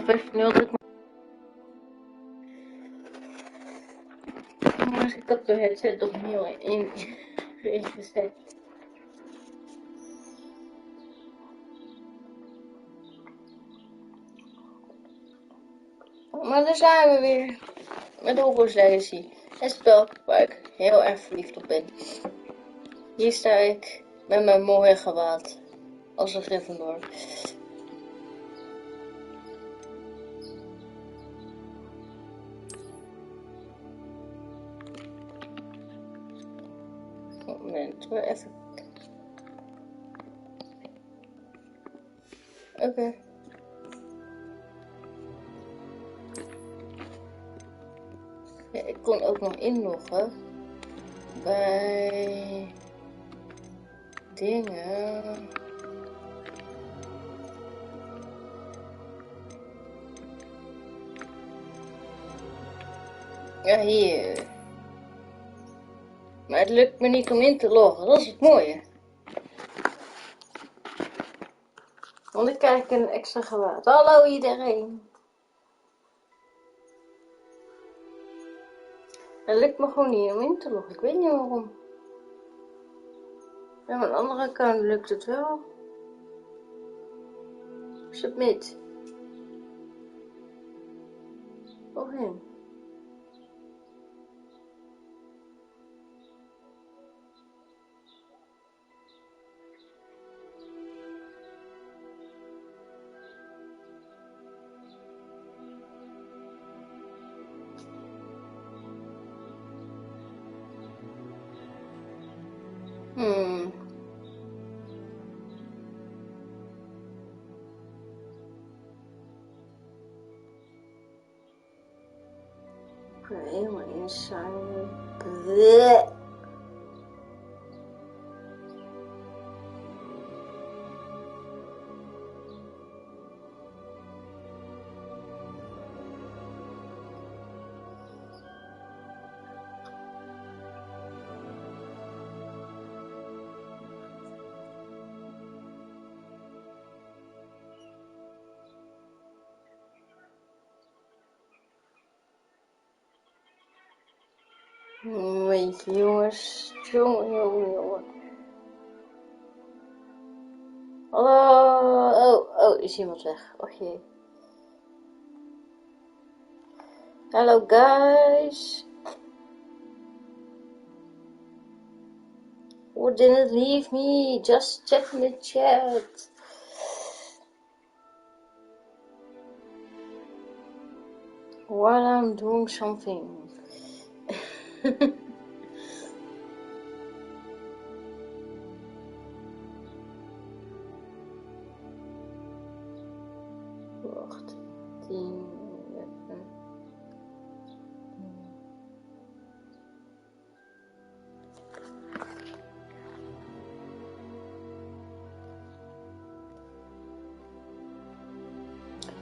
Of even nu altijd maar ik heb de headset opnieuw ingezet. Maar daar zijn we weer met Hogwarts Legacy. Het spel waar ik heel erg verliefd op ben. Hier sta ik met mijn mooie gewaad als een Gryffindor. Moment, maar even. Oké. Ja, ik kon ook nog inloggen bij dingen. Ja, hier. Maar het lukt me niet om in te loggen, dat is het mooie. Want ik krijg een extra gewaad. Hallo iedereen. Het lukt me gewoon niet om in te loggen, ik weet niet waarom. Bij mijn andere account lukt het wel. Submit. Login. Ik ben helemaal insignen. Bleh. Weet je jongens, jongen. Hallo, oh, is iemand weg? Och jee. Hallo guys. Who didn't leave me? Just check in the chat. While I'm doing something. Wacht, 10.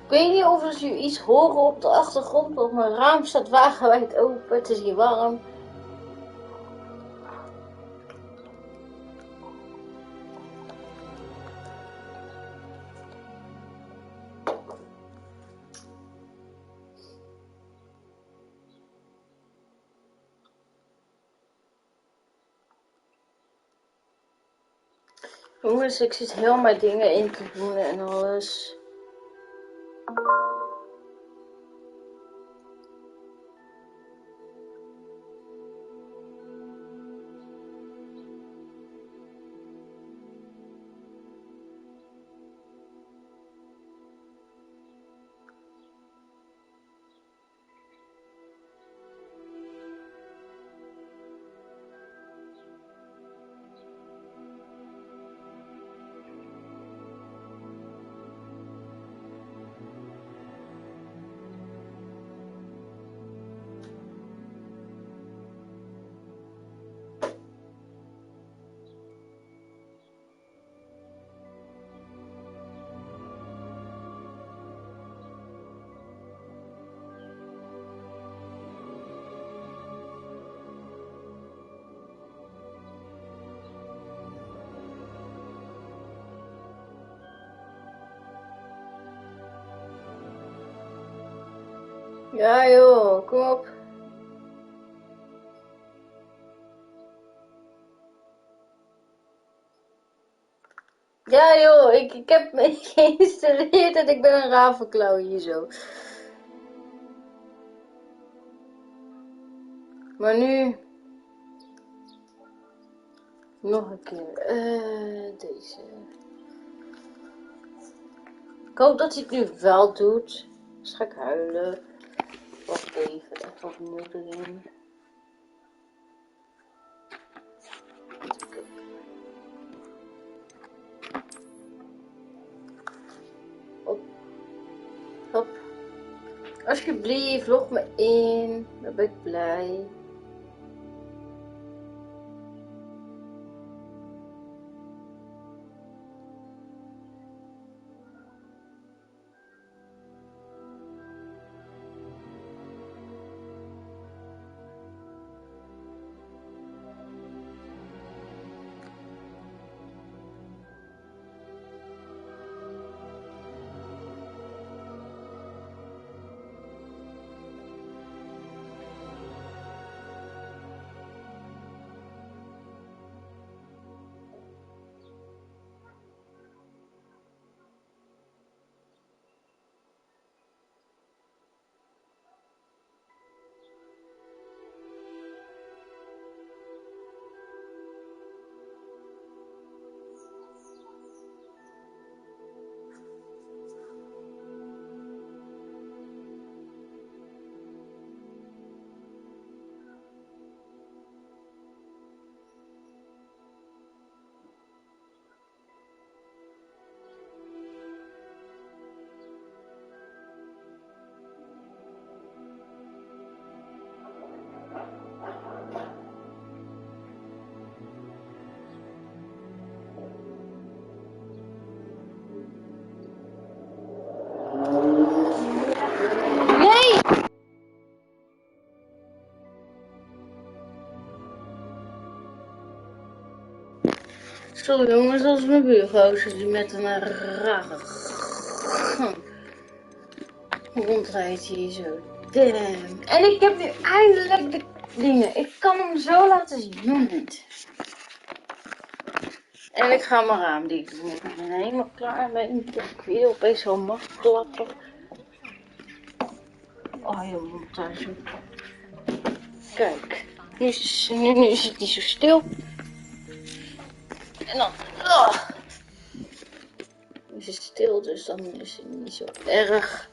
Ik weet niet of jullie iets horen op de achtergrond, want mijn raam staat wagenwijd open. Het is hier warm. Jongens, ik zit heel mijn dingen in te doen en alles. Ja joh, kom op. Ja joh, ik heb me geïnstalleerd en ik ben een ravenklauw hier zo. Maar nu... Nog een keer. Deze. Ik hoop dat hij het nu wel doet. Dus ga ik huilen. Wacht even, even opnieuw erin. Hop. Hop. Alsjeblieft, log me in. Dan ben ik blij. Sorry jongens, dat is mijn buurgozer die met een rare rondrijdt hier zo. Damn. En ik heb nu eindelijk de dingen. Ik kan hem zo laten zien. Moment. En ik ga mijn raam dicht doen. Ik ben helemaal klaar mee. Ik weer opeens zo machtklappen. Oh je montage. Kijk. Nu is het niet zo stil. En dan... Nu is het stil, dus dan is het niet zo erg.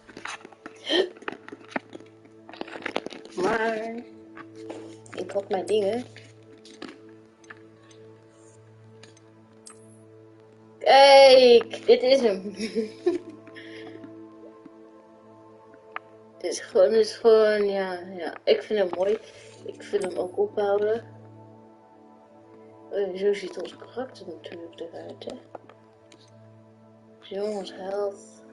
Maar... Ik had mijn dingen. Kijk, dit is hem. Dit is gewoon, ja. Ik vind hem mooi. Ik vind hem ook ophouden. Zo ziet ons karakter natuurlijk eruit, hè. Jongens, health.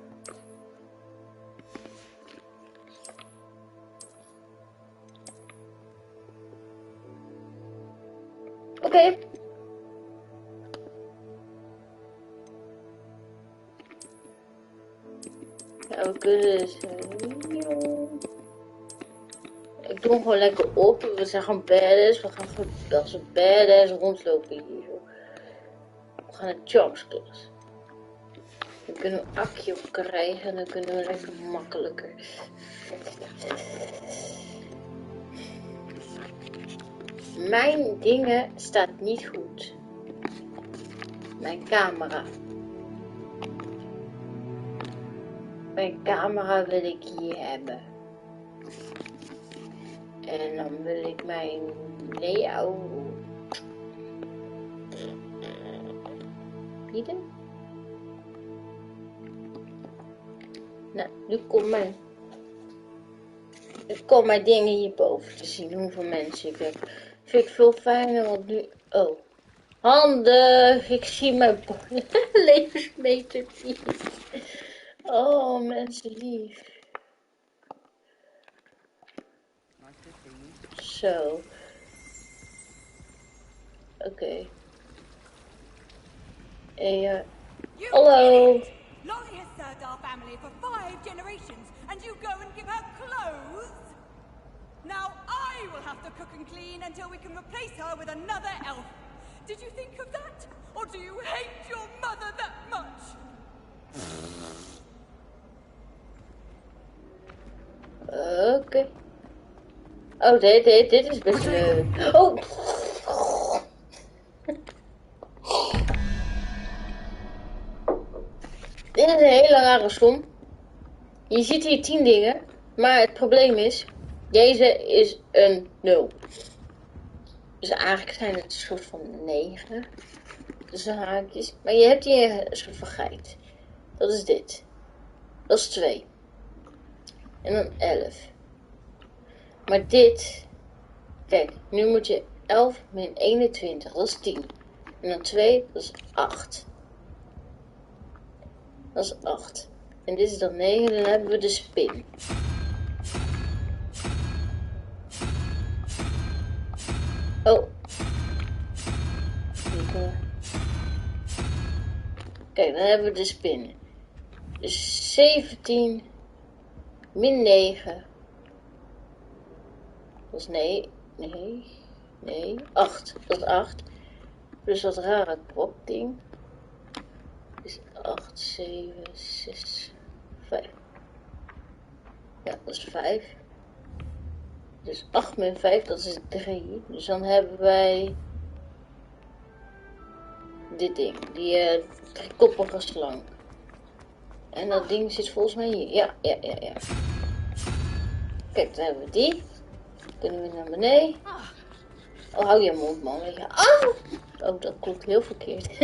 Oké. Ja, we kunnen dus... Ik doe hem gewoon lekker op. We zijn gewoon badass. We gaan als een badass rondlopen hier zo. We gaan naar jumpscares. Dan kunnen we een akje op krijgen en dan kunnen we lekker makkelijker. Mijn dingen staat niet goed. Mijn camera. Mijn camera wil ik hier hebben. En dan wil ik mijn layout bieden. Nou, nu komt mijn dingen hierboven te zien. Hoeveel mensen ik heb. Vind ik veel fijner, want nu... Oh. Handig! Ik zie mijn levensmeter niet. Oh, mensen lief. Zo. Oké. En ja. Hallo! Lolly has served our family for 5 generations, and you go and give her clothes? Now I will have to cook and clean until we can replace her with another elf. Did you think of that? Or do you hate your mother that much? Oké. Oh, dit is best leuk. Oh! Dit is een hele rare som. Je ziet hier 10 dingen, maar het probleem is, deze is een 0. Dus eigenlijk zijn het een soort van 9. Tussen haakjes. Maar je hebt hier een soort van geit. Dat is dit. Dat is 2. En dan 11. Maar dit, kijk, nu moet je 11 min 21, dat is 10. En dan 2, dat is 8. Dat is 8. En dit is dan 9, dan hebben we de spin. Oh. Kijk, dan hebben we de spin. Dus 17 min 9. Dat is nee, 8. Dat is 8. Dus dat rare ding. Is 8, 7, 6, 5. Ja, dat is 5. Dus 8 min 5, dat is 3. Dus dan hebben wij dit ding. Die driekoppige slang. En dat ding zit volgens mij hier. Ja. Kijk, dan hebben we die. Kunnen we naar beneden. Oh, hou je mond, man. Weet je. Oh, dat klopt heel verkeerd.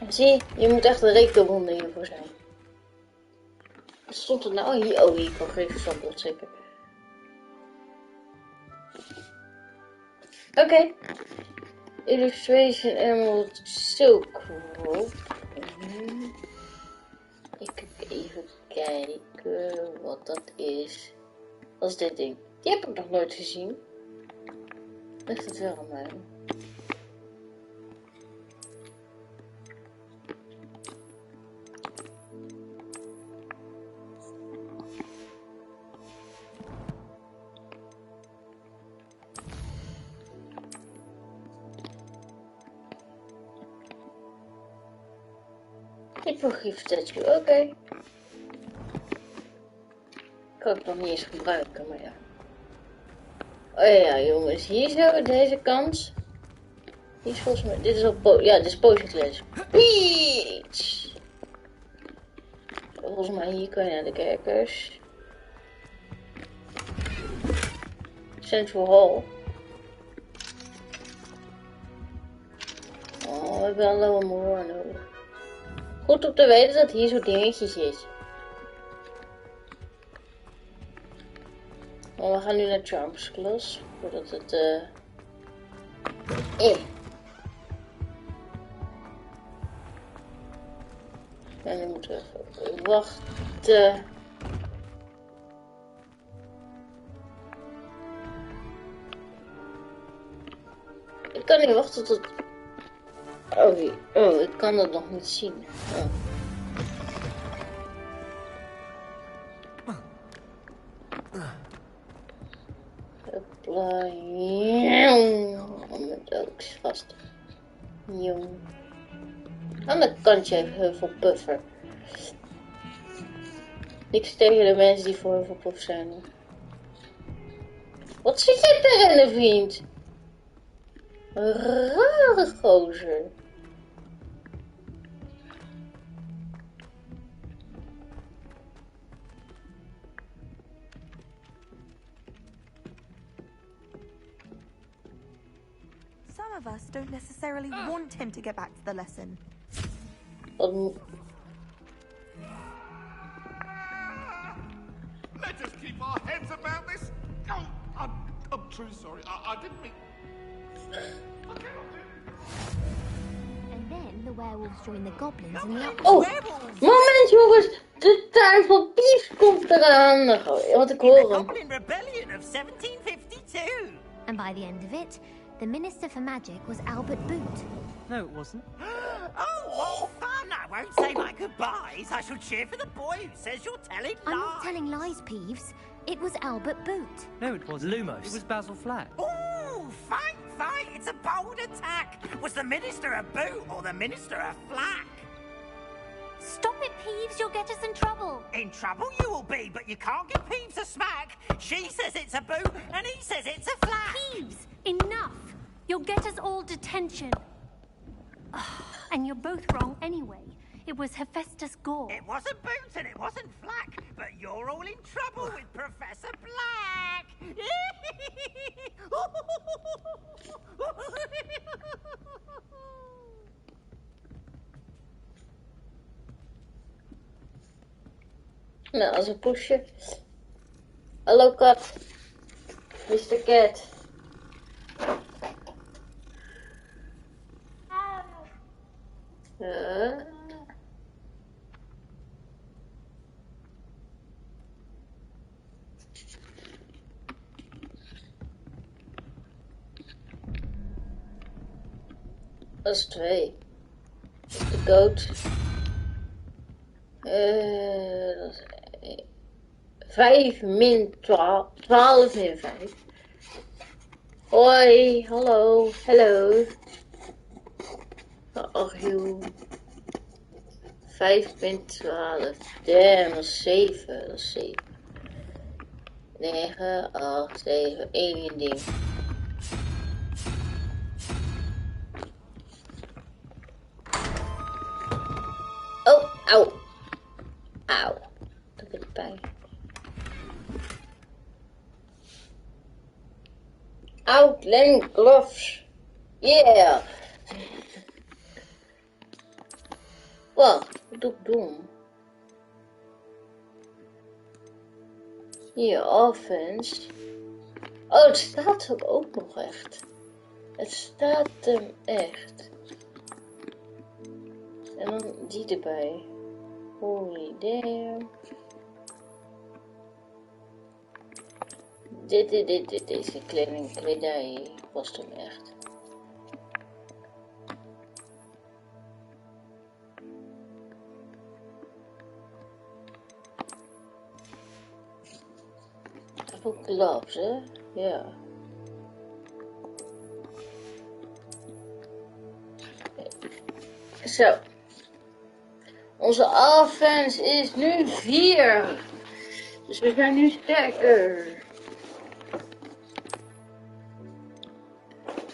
Zie, je moet echt een rekenronde hiervoor zijn. Wat stond er nou? Hier, oh, hier kan geen verbod zeker. Oké. Illustration Emerald Silk Rope. Ik even kijken wat dat is. Wat is dit ding? Die heb ik nog nooit gezien. Ligt het wel aan mij? Hippogrief statue, oké. Kan ik nog niet eens gebruiken, maar ja. Oh ja, jongens, hier zo, deze kant. Die is volgens mij, dit is al, ja, dit is Potion Clash. Peach! Volgens mij hier kan je naar de kerkers. Central Hall. Oh, we hebben allemaal more nodig. Goed om te weten dat hier zo'n dingetjes is. Maar we gaan nu naar Charms Class. Voordat het En nu moeten we even wachten. Ik kan niet wachten tot... Oh, ik kan dat nog niet zien. Oh. Met ook vast. Jong. Aan de kantje heeft heel veel puffer. Niks tegen de mensen die voor heel veel puff zijn. Wat zit je erin, vriend? Een rare gozer. Some of us don't necessarily want him to get back to the lesson. Let's just keep our heads about this. Oh, I'm truly sorry. I didn't mean... I cannot do it. And then the werewolves join the goblins and the Oh, moment jongens. De tuin van Pief komt eraan. Want ik hoor hem. Goblin Rebellion of 1752. And by the end of it, the Minister for Magic was Albert Boot. No, it wasn't. Oh, what fun! I won't say my goodbyes. I shall cheer for the boy who says you're telling lies. I'm not telling lies, Peeves. It was Albert Boot. No, it wasn't. Lumos. It was Basil Flack. Ooh, fight, fight! It's a bold attack. Was the minister a boot or the minister a flack? Stop it, Peeves. You'll get us in trouble. In trouble you will be, but you can't give Peeves a smack. She says it's a boot, and he says it's a flack. Peeves, enough. You'll get us all detention. And you're both wrong anyway. It was Hephaestus Gore. It wasn't boot and it wasn't flack, but you're all in trouble with Professor Black. Nou, als een poesje. Hallo kat. Mr. Cat. Dat is 2. De goat. Dat is 5 min 12. 12 min 5. Hoi, hallo, hallo. Ach joh. 5 min 12. Damn, dat is 7. Dat is 7. 9, 8, 7. 1 ding. Oh, auw. Auw. Dat doet pijn. Outland gloves. Yeah. Wat doe ik doen? Hier, offense. Oh, het staat er ook nog echt. Het staat hem echt. En dan die erbij. Holy damn. Deze kledij was hem echt. Ook gloves, hè? Ja. Zo. Onze offense is nu 4. Dus we zijn nu sterker.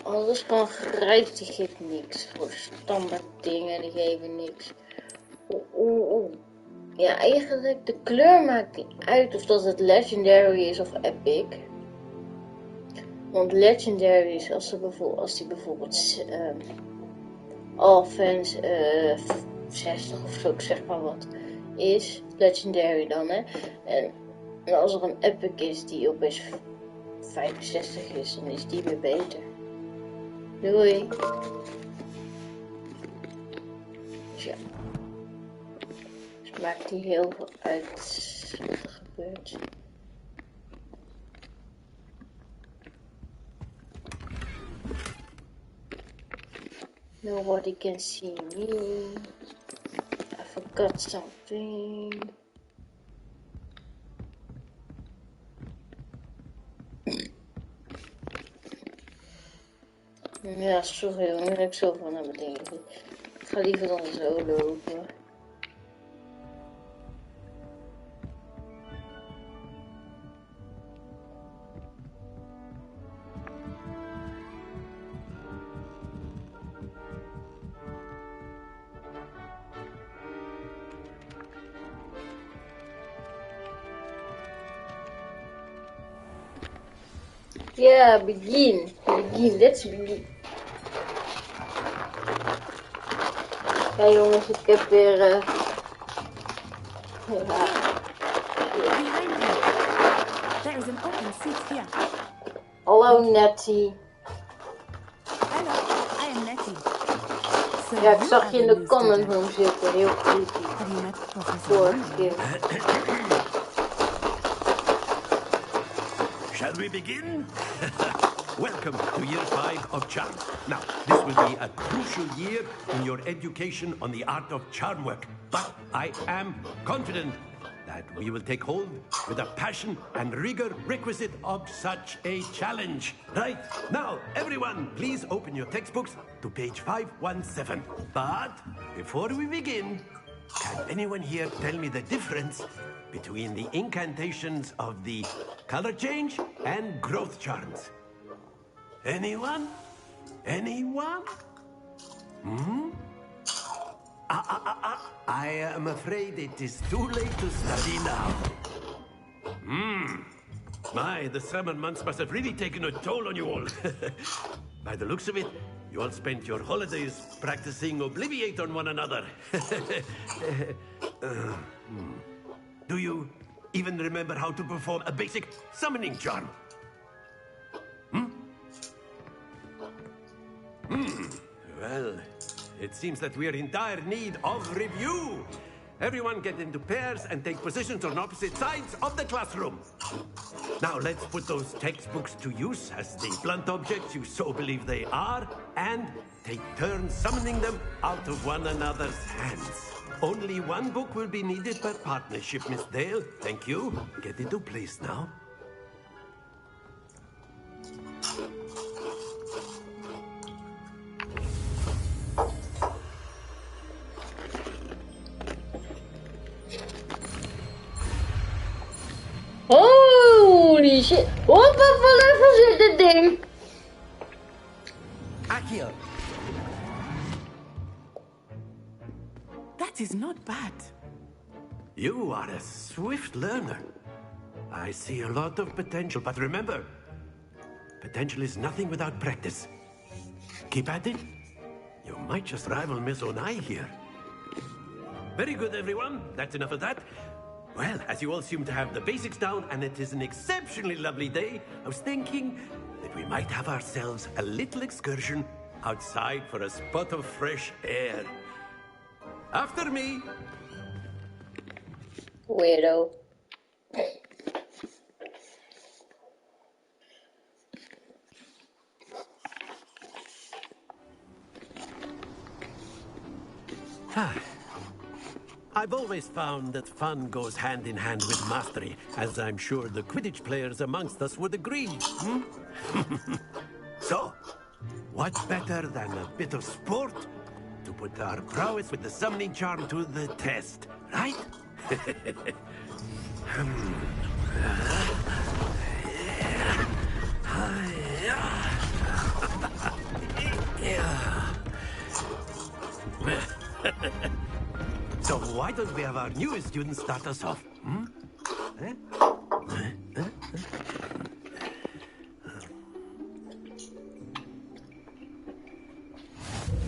Alles van grijs, die geeft niks. Voor standaard dingen, die geven niks. Ja, eigenlijk de kleur maakt niet uit of dat het legendary is of epic. Want legendary is als die bijvoorbeeld offense 60 of zo, zeg maar wat, is legendary dan, hè. En als er een epic is die opeens 65 is, dan is die weer beter. Doei. Dus ja. Dus maakt die heel veel uit wat er gebeurt. Nobody can see me. I forgot something. Ja, sorry hoor, ik zo van naar beneden. Ik ga liever dan zo lopen. Ja, begin, let's begin. Ja jongens, ik heb weer ja. There is an open seat here. Hallo Nettie. Hello, I am Nettie. So Ja, ik you zag are je in the de new comment student. room zitten, heel creepy. Have you met Professor Vorige keer. Shall we begin? welcome to year 5 of charm. Now, this will be a crucial year in your education on the art of charm work. But I am confident that we will take hold with the passion and rigor requisite of such a challenge. Right, now, everyone, please open your textbooks to page 517. But before we begin, can anyone here tell me the difference between the incantations of the color change and growth charms? Anyone? Anyone? I am afraid it is too late to study now. My, the summer months must have really taken a toll on you all. By the looks of it, you all spent your holidays practicing Obliviate on one another. Do you even remember how to perform a basic summoning charm? Well, it seems that we are in dire need of review. Everyone get into pairs and take positions on opposite sides of the classroom. Now let's put those textbooks to use as the blunt objects you so believe they are, and take turns summoning them out of one another's hands. Only one book will be needed per partnership, Miss Dale. Thank you. Get into place now. Holy shit. Wat voor level zit dit ding? Akio. That is not bad. You are a swift learner. I see a lot of potential, but remember, potential is nothing without practice. Keep at it. You might just rival Miss Onai here. Very good, everyone. That's enough of that. Well, as you all seem to have the basics down, and it is an exceptionally lovely day, I was thinking that we might have ourselves a little excursion outside for a spot of fresh air. After me. Weirdo. I've always found that fun goes hand in hand with mastery, as I'm sure the Quidditch players amongst us would agree. So, what better than a bit of sport to put our prowess with the summoning charm to the test, right? So why don't we have our newest student start us off?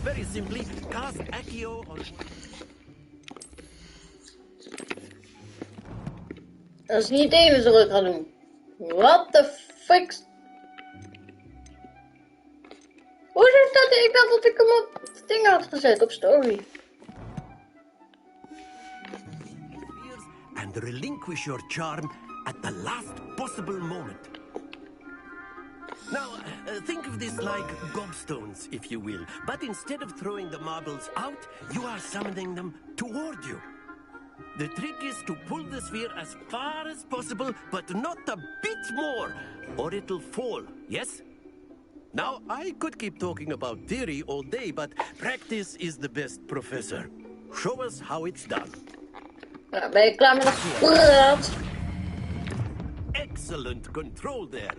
Very simply, cast Accio on... Dat is niet het enige wat ik ga doen. What the fuck? Hoe zit dat? Ik dacht dat ik hem op het ding had gezet, op story. And relinquish your charm at the last possible moment. Now, think of this like gobstones, if you will. But instead of throwing the marbles out, you are summoning them toward you. The trick is to pull the sphere as far as possible, but not a bit more, or it'll fall, yes? Now, I could keep talking about theory all day, but practice is the best professor. Show us how it's done. Nou, ben je klaar met de praat? Excellent control there.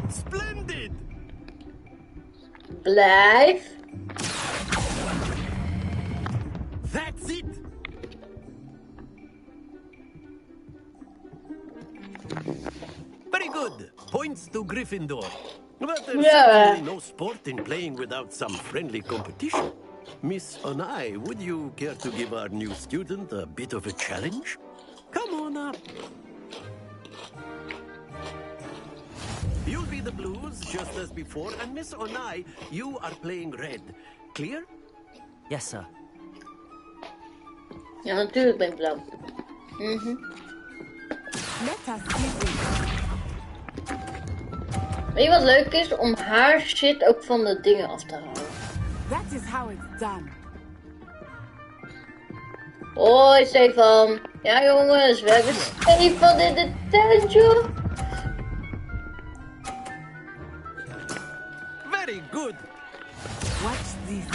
Splendid! Blijf. That's it! Very good. Points to Gryffindor. But there's certainly no sport in playing without some friendly competition. Miss Onai, would you care to give our new student a bit of a challenge? Come on up. You'll be the blues, just as before, and Miss Onai, you are playing red. Clear? Yes, sir. Ja, natuurlijk ben ik blauw. Let us visit. Weet je wat leuk is? Om haar shit ook van de dingen af te halen. That is how it's done. Hoi Stefan. Ja jongens, we hebben Stefan in de tent, joh. Very good. Watch this.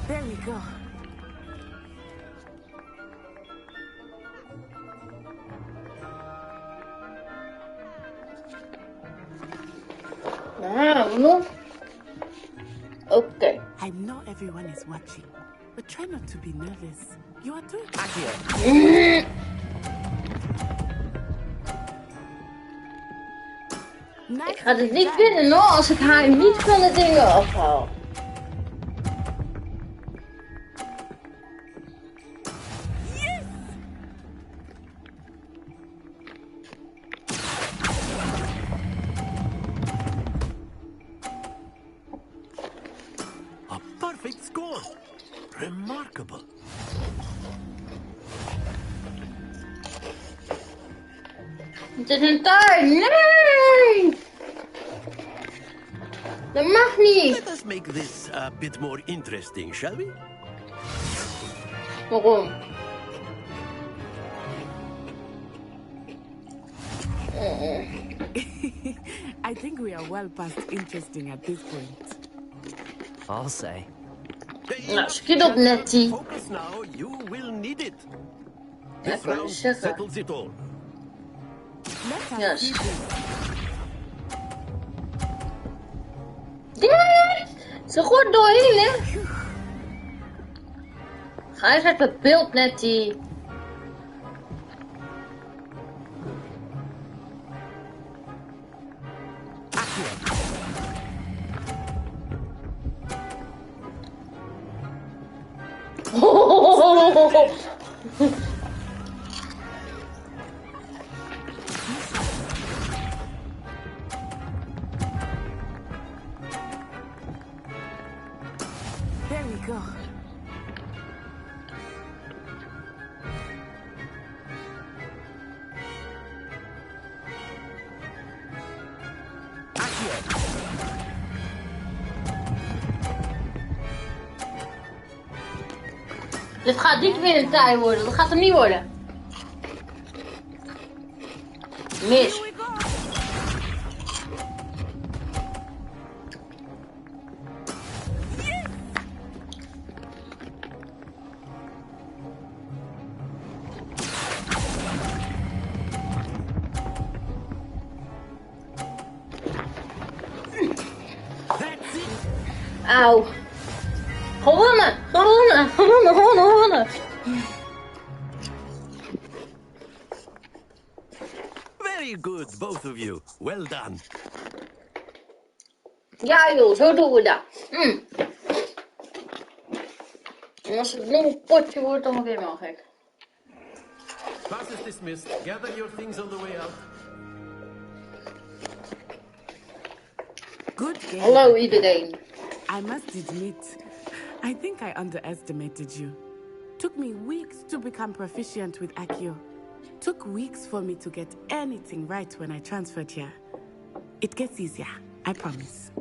There we go. Nou, oké. I know everyone is watching, but try not to be nervous. You are doing Ik ga dit niet winnen hoor, als ik haar niet van de dingen afhaal. A perfect score. Remarkable. Het is een taart. Nee! Dat mag niet. Let us make this a bit more interesting, shall we? Waarom? I think we are well past interesting at this point. I'll say. Nou, schiet op Nettie. Focus now, you will need it. Ja, This ik wou round zeggen. settles it all. Let us Yes. see this. Dit! Ze gooit doorheen, hè? Ga eens uit het beeld, Nettie. There we go. Dit gaat niet weer een taai worden. Dat gaat hem niet worden. Mis. Auw. Gewonnen! Gewonnen! Gewonnen! Gewonnen! Gewonnen! Very good, both of you. Well done. Ja joh, zo doen we dat. En als het nog een potje wordt, dan word ik helemaal gek. Class is dismissed. Gather your things on the way out. Good game. Hallo iedereen. I must admit, I think I underestimated you. Took me weeks to become proficient with Accio. Took weeks for me to get anything right when I transferred here. It gets easier, I promise.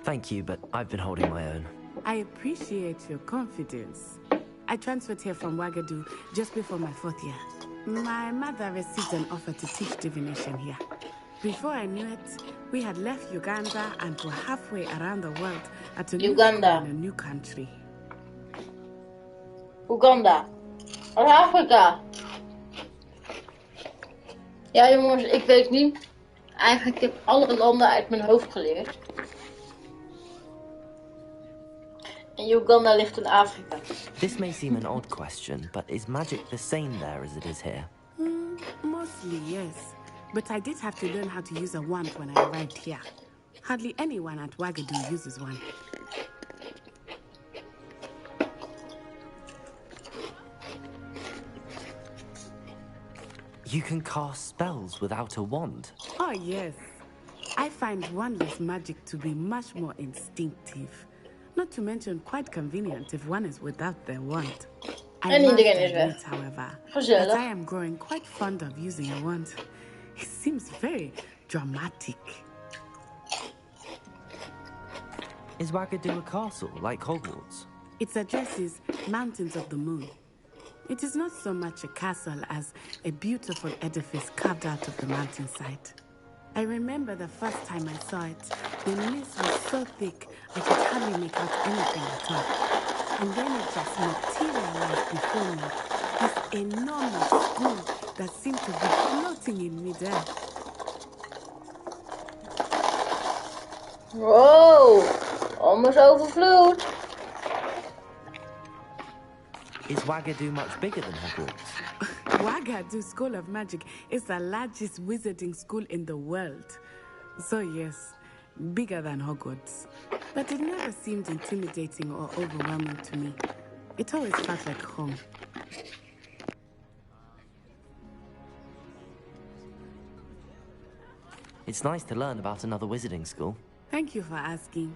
Thank you, but I've been holding my own. I appreciate your confidence. I transferred here from Wagadu just before my 4th year. My mother received an offer to teach divination here. Before I knew it, we had left Uganda and were halfway around the world at a new school in a new country. Uganda. Afrika. Ja jongens, ik weet niet. Eigenlijk heb ik alle landen uit mijn hoofd geleerd. En Uganda ligt in Afrika. This may seem an odd question, but is magic the same there as it is here? Mostly, yes. But I did have to learn how to use a wand when I arrived here. Hardly anyone at Wagadu uses one. You can cast spells without a wand. Oh, yes. I find wandless magic to be much more instinctive. Not to mention quite convenient if one is without their wand. I En must iedereen is admit, weg. however, Gezellig. that I am growing quite fond of using a wand. It seems very dramatic. Is Wagadu a castle like Hogwarts? Its address is Mountains of the Moon. It is not so much a castle as a beautiful edifice carved out of the mountainside. I remember the first time I saw it, the mist was so thick I could hardly make out anything at all. And then it just materialized before me, this enormous school that seemed to be floating in midair. Wow, almost overvloed. Is Wagadu much bigger than Hogwarts? Wagadu School of Magic is the largest wizarding school in the world. So yes, bigger than Hogwarts. But it never seemed intimidating or overwhelming to me. It always felt like home. It's nice to learn about another wizarding school. Thank you for asking.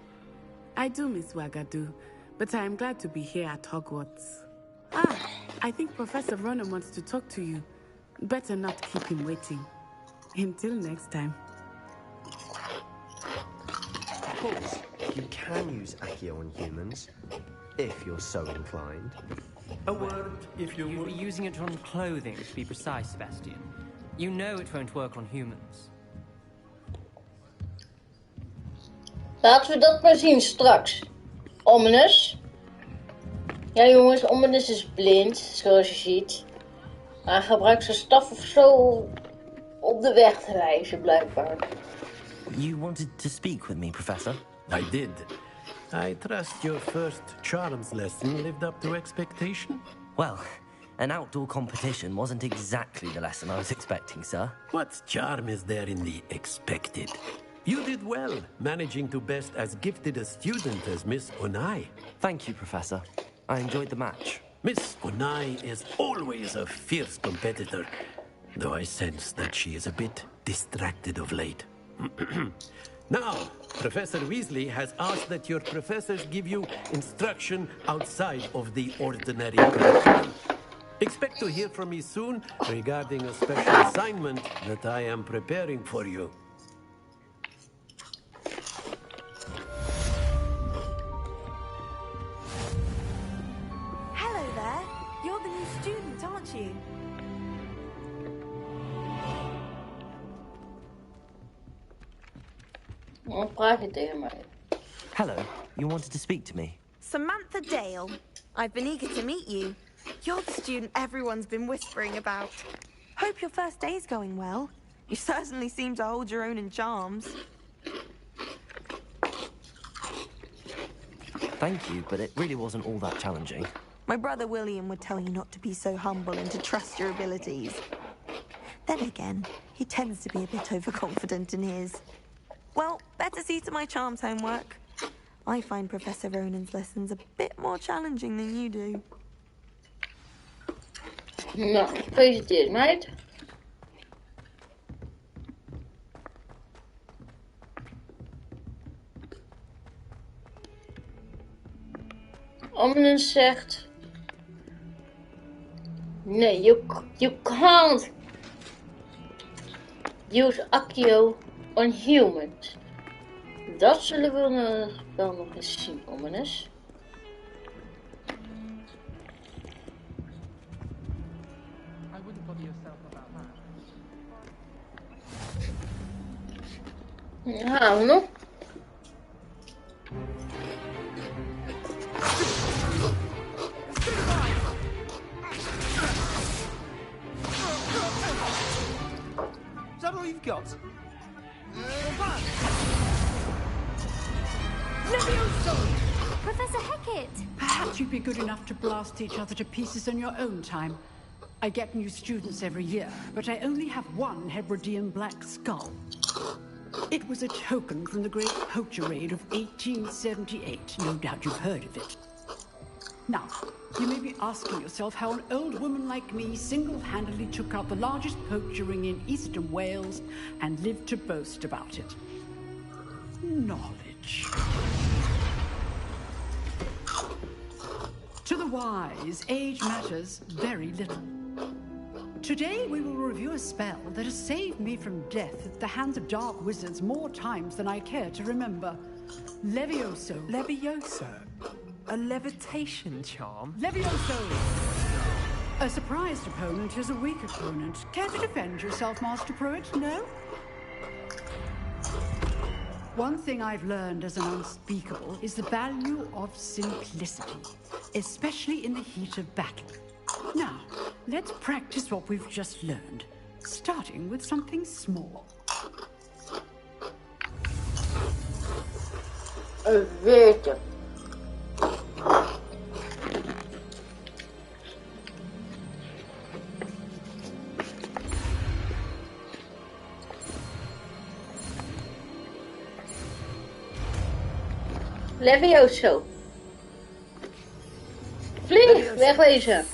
I do miss Wagadu, but I am glad to be here at Hogwarts. Ah, I think Professor Ronan wants to talk to you. Better not keep him waiting. Until next time. Of course, you can use Accio on humans, if you're so inclined. A word, if you You'd would. be using it on clothing, to be precise, Sebastian. You know it won't work on humans. Laten we dat maar zien straks. Ominous. Ja jongens, Ominous is blind, zoals je ziet. Hij gebruikt zijn staf of zo op de weg te wijzen, blijkbaar. You wanted to speak with me, Professor? I did. I trust your first charms lesson lived up to expectation? Well, an outdoor competition wasn't exactly the lesson I was expecting, sir. What charm is there in the expected? You did well, managing to best as gifted a student as Miss Onai. Thank you, Professor. I enjoyed the match. Miss Onai is always a fierce competitor, though I sense that she is a bit distracted of late. Now, Professor Weasley has asked that your professors give you instruction outside of the ordinary curriculum. Expect to hear from me soon regarding a special assignment that I am preparing for you. Hello there. You're the new student, aren't you? Dan praat je tegen mij. Hello, you wanted to speak to me? Samantha Dale. I've been eager to meet you. You're the student everyone's been whispering about. Hope your first day's going well. You certainly seem to hold your own in charms. Thank you, but it really wasn't all that challenging. My brother William would tell you not to be so humble and to trust your abilities. Then again, he tends to be a bit overconfident in his. Well, better see to my charms homework. I find Professor Ronan's lessons a bit more challenging than you do. Nou, gefeliciteerd meid. Ominous zegt... Nee, you can't use Accio on humans. Dat zullen we wel nog eens zien, Ominous. I wouldn't bother yourself about that. Gaan we nog? Is that all you've got? Professor Hecat! Perhaps you'd be good enough to blast each other to pieces in your own time. I get new students every year, but I only have one Hebridean black skull. It was a token from the Great Poacher Raid of 1878. No doubt you've heard of it. Now, you may be asking yourself how an old woman like me single-handedly took out the largest poacher ring in eastern Wales and lived to boast about it. Knowledge. Otherwise, age matters very little. Today we will review a spell that has saved me from death at the hands of dark wizards more times than I care to remember. Levioso. Levioso? A levitation charm? Levioso! A surprised opponent is a weak opponent. Care to defend yourself, Master Pruitt? No? One thing I've learned as an unspeakable is the value of simplicity, especially in the heat of battle. Now, let's practice what we've just learned, starting with something small. Weer. Levioso. Vlieg, wegwezen.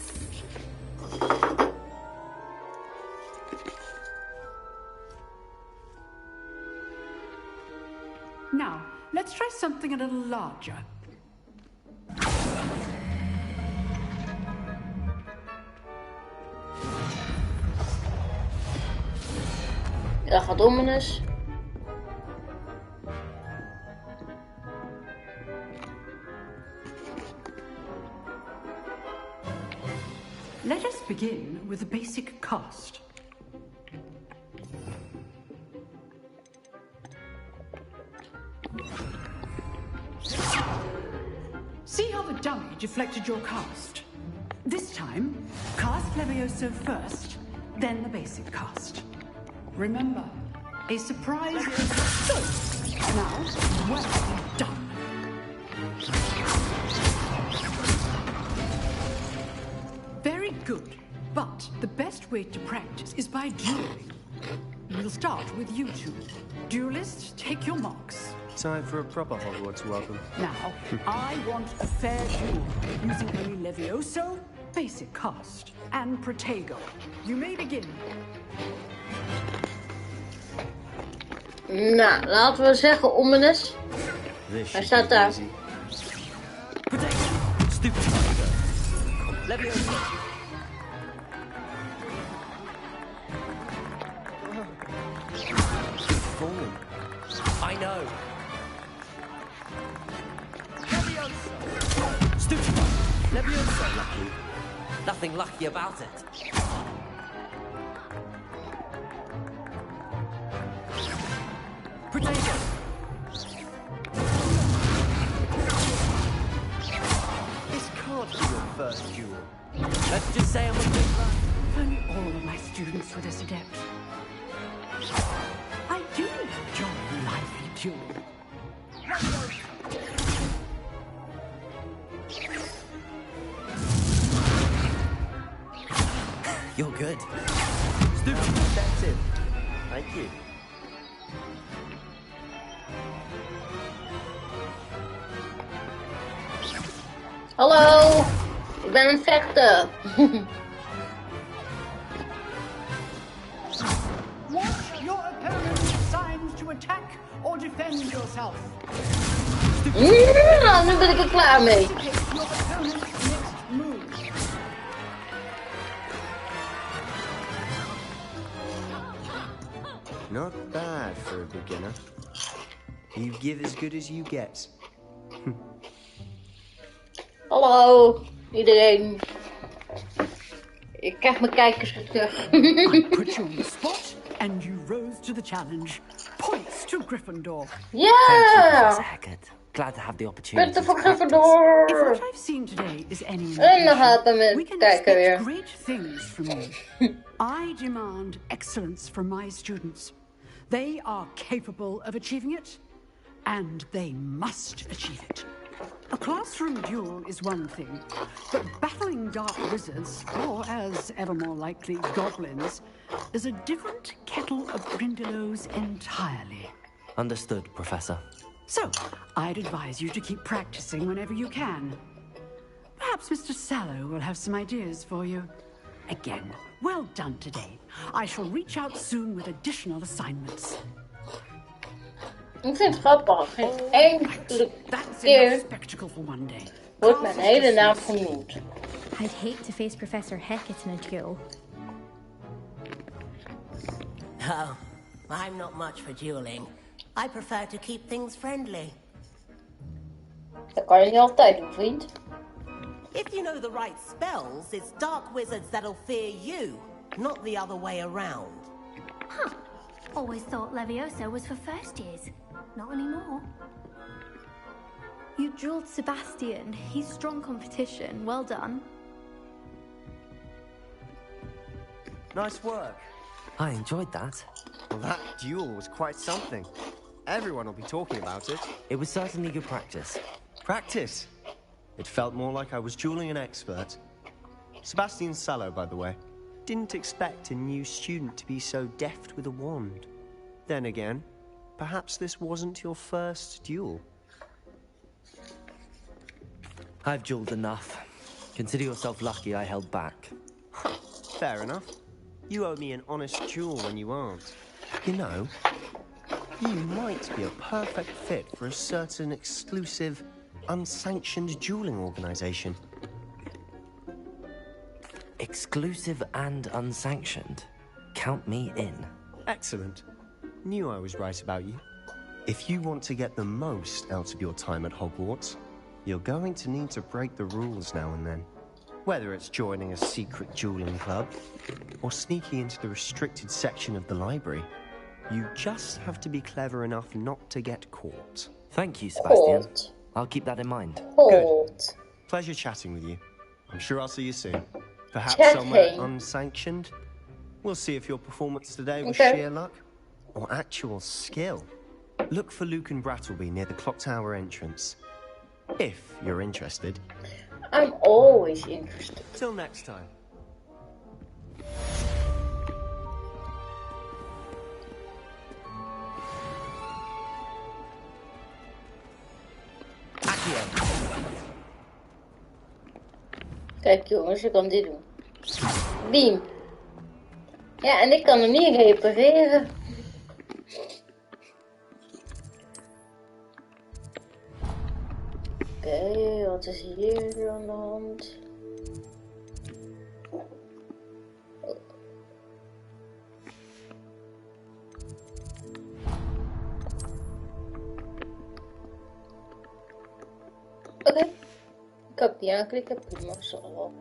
Now, let's try something a little larger. Dat gaat ominous. Let us begin with the basic cast. See how the dummy deflected your cast? This time, cast Levioso first, then the basic cast. Remember, a surprise is good. Now, well done. Very good, but the best way to practice is by dueling. We'll start with you two. Duelists, take your marks. Time for a proper Hogwarts welcome. Now, I want a fair duel, using only Levioso, basic cast, and Protego. You may begin. Nou, laten we zeggen ominous. Hij staat daar. Stupid. Levioso. Falling. I know. Levioso. Stupid. Levioso. Lucky. Nothing lucky about it. Potato. This can't be your first duel. Let's just say I'm a big fan. If only all of my students were this adept. I do enjoy lively duel. You're good. Stupid. That's it. Thank you. Hallo, ik ben een vechter. Watch your opponent's signs to attack or defend yourself. Nou, nu ben ik er klaar mee. Your opponent's next move. Not bad for a beginner. You give as good as you get. Hallo, iedereen. Ik krijg mijn kijkers weer terug. I put you on the spot and you rose to the challenge. Points to Gryffindor. Yeah! Glad to have the opportunity. Punten voor Gryffindor. If what I've seen today is any En dan gaat het we met can kijken weer. expect great things from you. I demand excellence from my students. They are capable of achieving it, and they must achieve it. A classroom duel is one thing, but battling dark wizards, or as ever more likely, goblins, is a different kettle of Grindylows entirely. Understood, Professor. So, I'd advise you to keep practicing whenever you can. Perhaps Mr. Sallow will have some ideas for you. Again, well done today. I shall reach out soon with additional assignments. Ik vind het grappig. Geen enkele That's keer. enough spectacle for one day. Wordt mijn hele naam genoemd. I'd hate to face Professor Hackett in a duel. Oh, I'm not much for dueling. I prefer to keep things friendly. Dat kan je niet altijd doen, vriend. If you know the right spells, it's dark wizards that'll fear you, not the other way around. Huh. Always thought Leviosa was for first years. Not anymore. You dueled Sebastian. He's strong competition. Well done. Nice work. I enjoyed that. Well, that duel was quite something. Everyone will be talking about it. It was certainly good practice. Practice? It felt more like I was dueling an expert. Sebastian Sallow, by the way. Didn't expect a new student to be so deft with a wand. Then again, perhaps this wasn't your first duel. I've dueled enough. Consider yourself lucky I held back. Fair enough. You owe me an honest duel when you aren't. You know, you might be a perfect fit for a certain exclusive, unsanctioned dueling organization. Exclusive and unsanctioned. Count me in. Excellent. Knew I was right about you. If you want to get the most out of your time at Hogwarts, you're going to need to break the rules now and then. Whether it's joining a secret dueling club, or sneaking into the restricted section of the library, you just have to be clever enough not to get caught. Thank you, Sebastian. I'll keep that in mind. Good. Pleasure chatting with you. I'm sure I'll see you soon. Perhaps somewhere unsanctioned? We'll see if your performance today was sheer luck or actual skill. Look for Luke and Brattleby near the clock tower entrance. If you're interested. I'm always interested. Till next time. Kijk jongens, ik kan dit doen. Beam. Ja, en ik kan hem niet repareren. Oké, wat is hier aan de hand? Oké. Ik heb die aanklikken, prima, zo wel.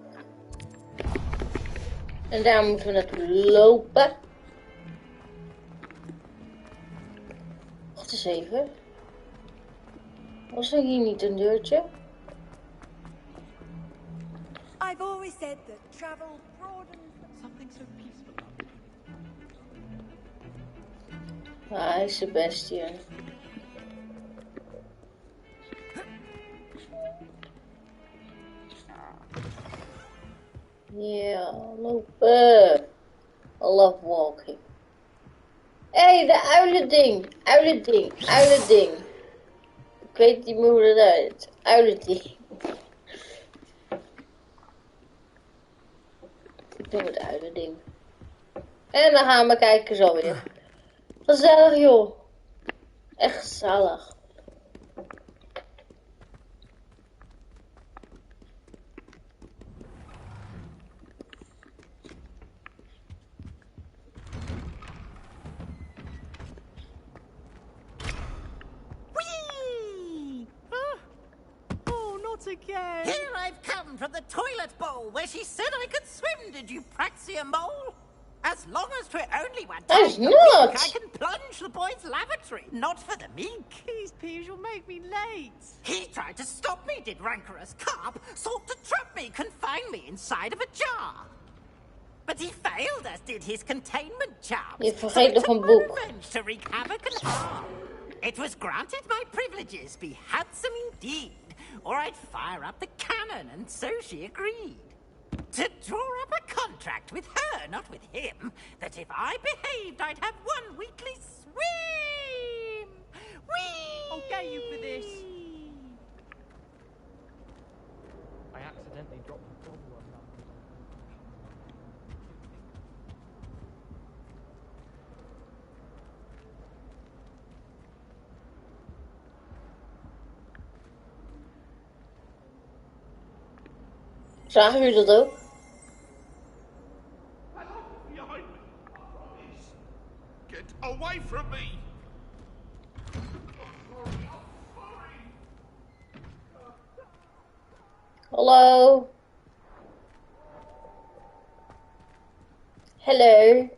En daar moeten we naartoe lopen. Wacht eens even. Was er hier niet een deurtje? I've always said that travel broadens something so peaceful. Hi, Sebastian. Ja, lopen. I love walking. Hé, de uilending. Uilending. Uilending. Ik weet niet meer hoe dat uit. Uilending. Ik noem het uilending. En dan gaan we kijken zo weer. Gezellig joh. Echt gezellig. Again. Here I've come from the toilet bowl where she said I could swim, did you praxia mole? As long as 'twere only one time a week, I can plunge the boy's lavatory, not for the meek. Please, Peeves, you'll make me late. He tried to stop me, did rancorous carp, sought to trap me, confine me inside of a jar. But he failed, as did his containment charms. Je vergeet nog een boek. Revenge to wreak havoc and harm. It was granted my privileges be handsome indeed, or I'd fire up the cannon, and so she agreed. To draw up a contract with her, not with him, that if I behaved, I'd have one weekly swim. Whee! I'll get you for this. I accidentally dropped the bottle on that. Zagen jullie dat ook? Behind me. Get away from me. Hallo. Hello.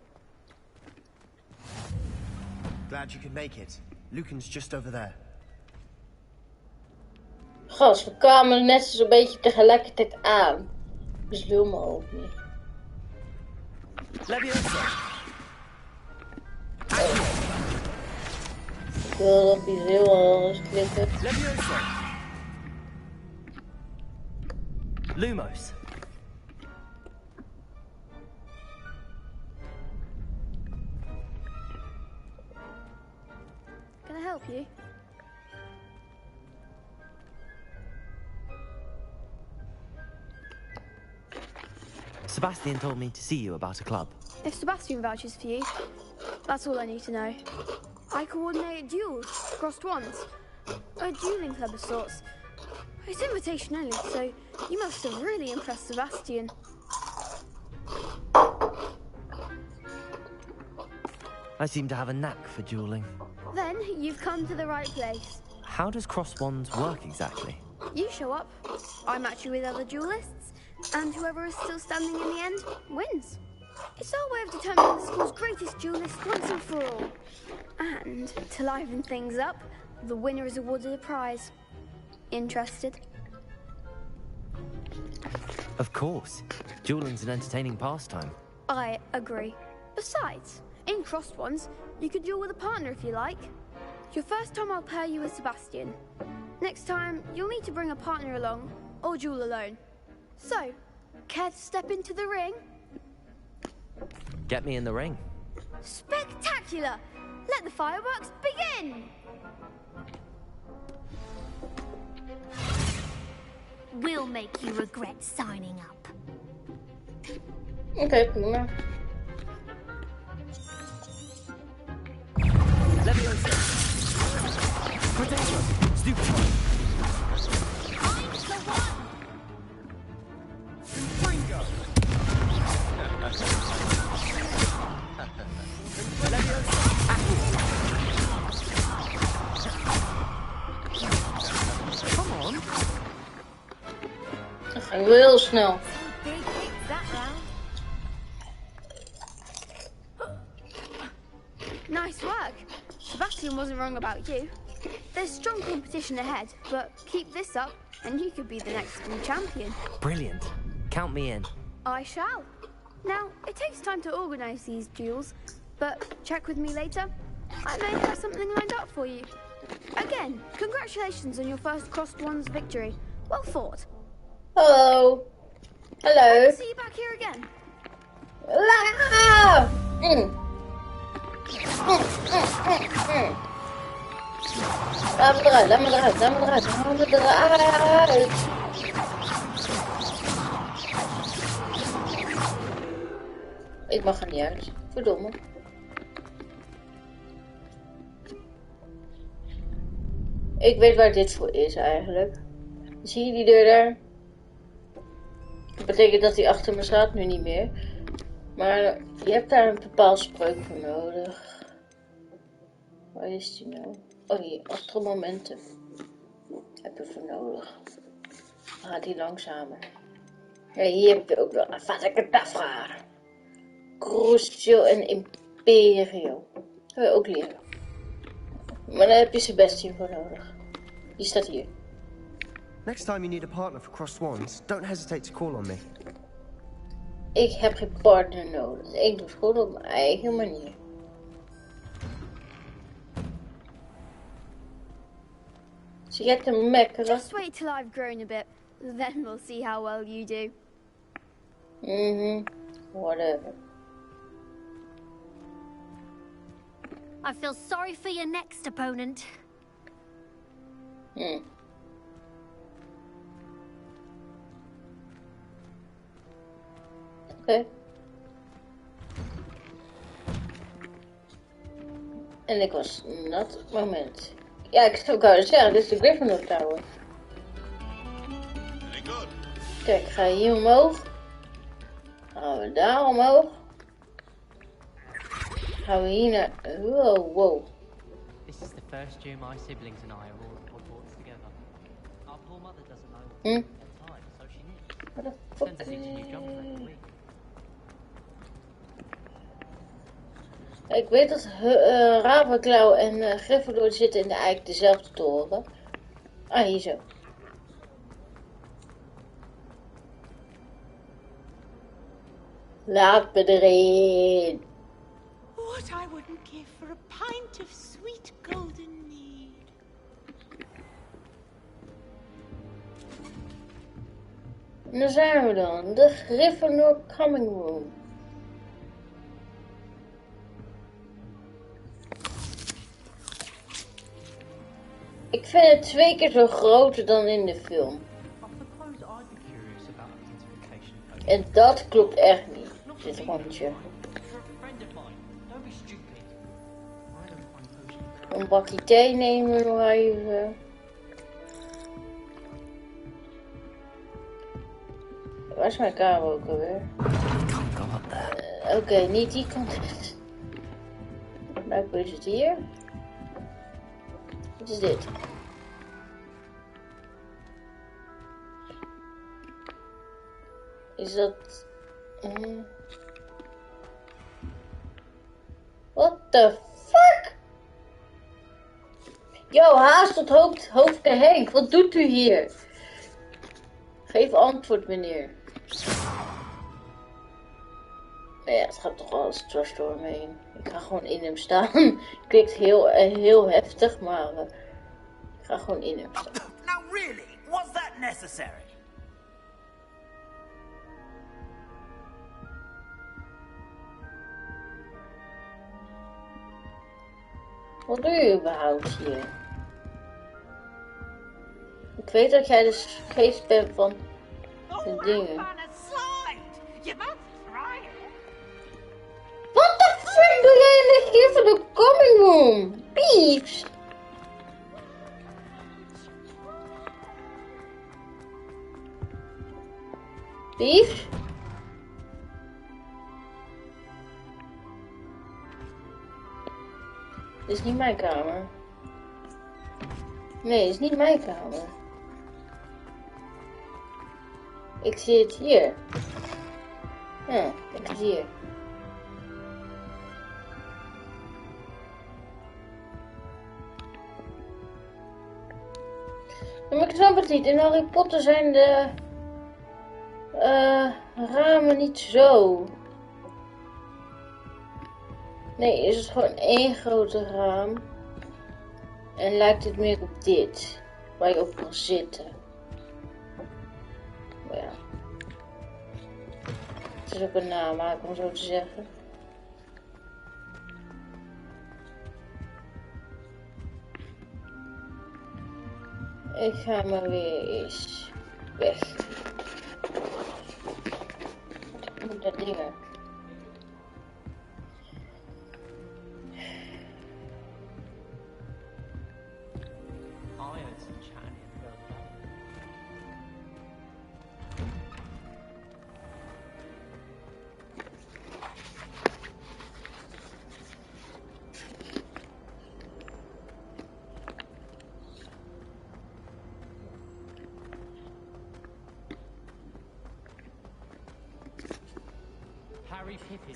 Glad you could make it. Lucan's just over there. Gast, we kwamen net zo'n beetje tegelijkertijd aan. Dus wil me ook niet. Ik wil op die heel alles klikken. Lumos. Can I help you? Sebastian told me to see you about a club. If Sebastian vouches for you, that's all I need to know. I coordinate duels, crossed wands, a dueling club of sorts. It's invitation only, so you must have really impressed Sebastian. I seem to have a knack for dueling. Then you've come to the right place. How does cross wands work exactly? You show up, I match you with other duelists, and whoever is still standing in the end wins. It's our way of determining the school's greatest duelist once and for all. And to liven things up, the winner is awarded a prize. Interested? Of course. Dueling's an entertaining pastime. I agree. Besides, in crossed ones, you could duel with a partner if you like. Your first time I'll pair you with Sebastian. Next time, you'll need to bring a partner along, or duel alone. So, care to step into the ring? Get me in the ring. Spectacular! Let the fireworks begin! We'll make you regret signing up. Okay, prima. Leviosa. Potato. Stupid. I'm the one! Drinken. Leviosa. Come on. Dat ging wel heel snel. Big hits that round. Nice work. Sebastian wasn't wrong about you. There's strong competition ahead, but keep this up and you could be the next school champion. Brilliant. Count me in. I shall. Now, it takes time to organise these duels, but check with me later. I may have something lined up for you. Again, congratulations on your first crossed ones victory. Well fought. Hello. Hello. See you back here again. La! Laat me eruit, laat me eruit, laat me eruit, laat me eruit. Ik mag er niet uit. Verdomme. Ik weet waar dit voor is eigenlijk. Zie je die deur daar? Dat betekent dat hij achter me staat, nu niet meer. Maar je hebt daar een bepaald spreuk voor nodig. Waar is die nou? Oh, hier, astromomenten. Heb je voor nodig. Dan gaat die langzamer. Ja, hier heb je ook wel Avada Kedavra. Crucio en Imperio. Dat wil je ook leren. Maar dan heb je Sebastian voor nodig. Die staat hier. Next time you need a partner for crossed wands, don't hesitate to call on me. Ik heb geen partner nodig. Ik doe het goed op mijn eigen manier. Zie je te mekkeren? Just wait till I've grown a bit. Then we'll see how well you do. Whatever. I feel sorry for your next opponent. Oké. En ik was dat moment. Ja, ik zou zeggen, dit is de Gryffindor Tower. Very good. Kijk, ga je hier omhoog. Gaan we daar omhoog. Gaan we hier naar... Wow, wow. This is the first year my siblings and I are all at Hogwarts together. Our poor mother doesn't know what we're doing at time, so she needs. What the fuck? Sends us each a new jumper every week. Ik weet dat Ravenclaw en Gryffindor zitten in de eigenlijk dezelfde toren. Ah, hier zo. Laat me erin. What I wouldn't give for a pint of sweet golden mead. En daar zijn we dan. De Gryffindor Coming Room. Ik vind het 2 keer zo groter dan in de film. En dat klopt echt niet. Dit rondje. Een bakje thee nemen nog even. Waar is mijn kamer ook alweer? Oké, niet die kant. Blijkbaar is het hier. Wat is dit? Is dat... What the fuck? Yo, haast tot hoofdke Henk. Wat doet u hier? Geef antwoord, meneer. Nou ja, het gaat toch wel als trash door me heen. Ik ga gewoon in hem staan. Klinkt heel heftig, maar ik ga gewoon in hem staan. Now really, was that necessary? Wat doe je überhaupt hier? Ik weet dat jij de geest bent van de dingen. Wat de fuck doe jij in de hier van de coming room? Pieps! Pieps? Dit is niet mijn kamer. Nee, dit is niet mijn kamer. Ik zit hier. Ja, ik zit hier. Maar ik snap het niet. In Harry Potter zijn de ramen niet zo. Nee, is het gewoon één grote raam. En lijkt het meer op dit. Waar je op kan zitten. Maar ja. Het is ook een namaak om zo te zeggen. Ik ga maar weer eens weg. Ik moet dat dingen. Harry Pippin.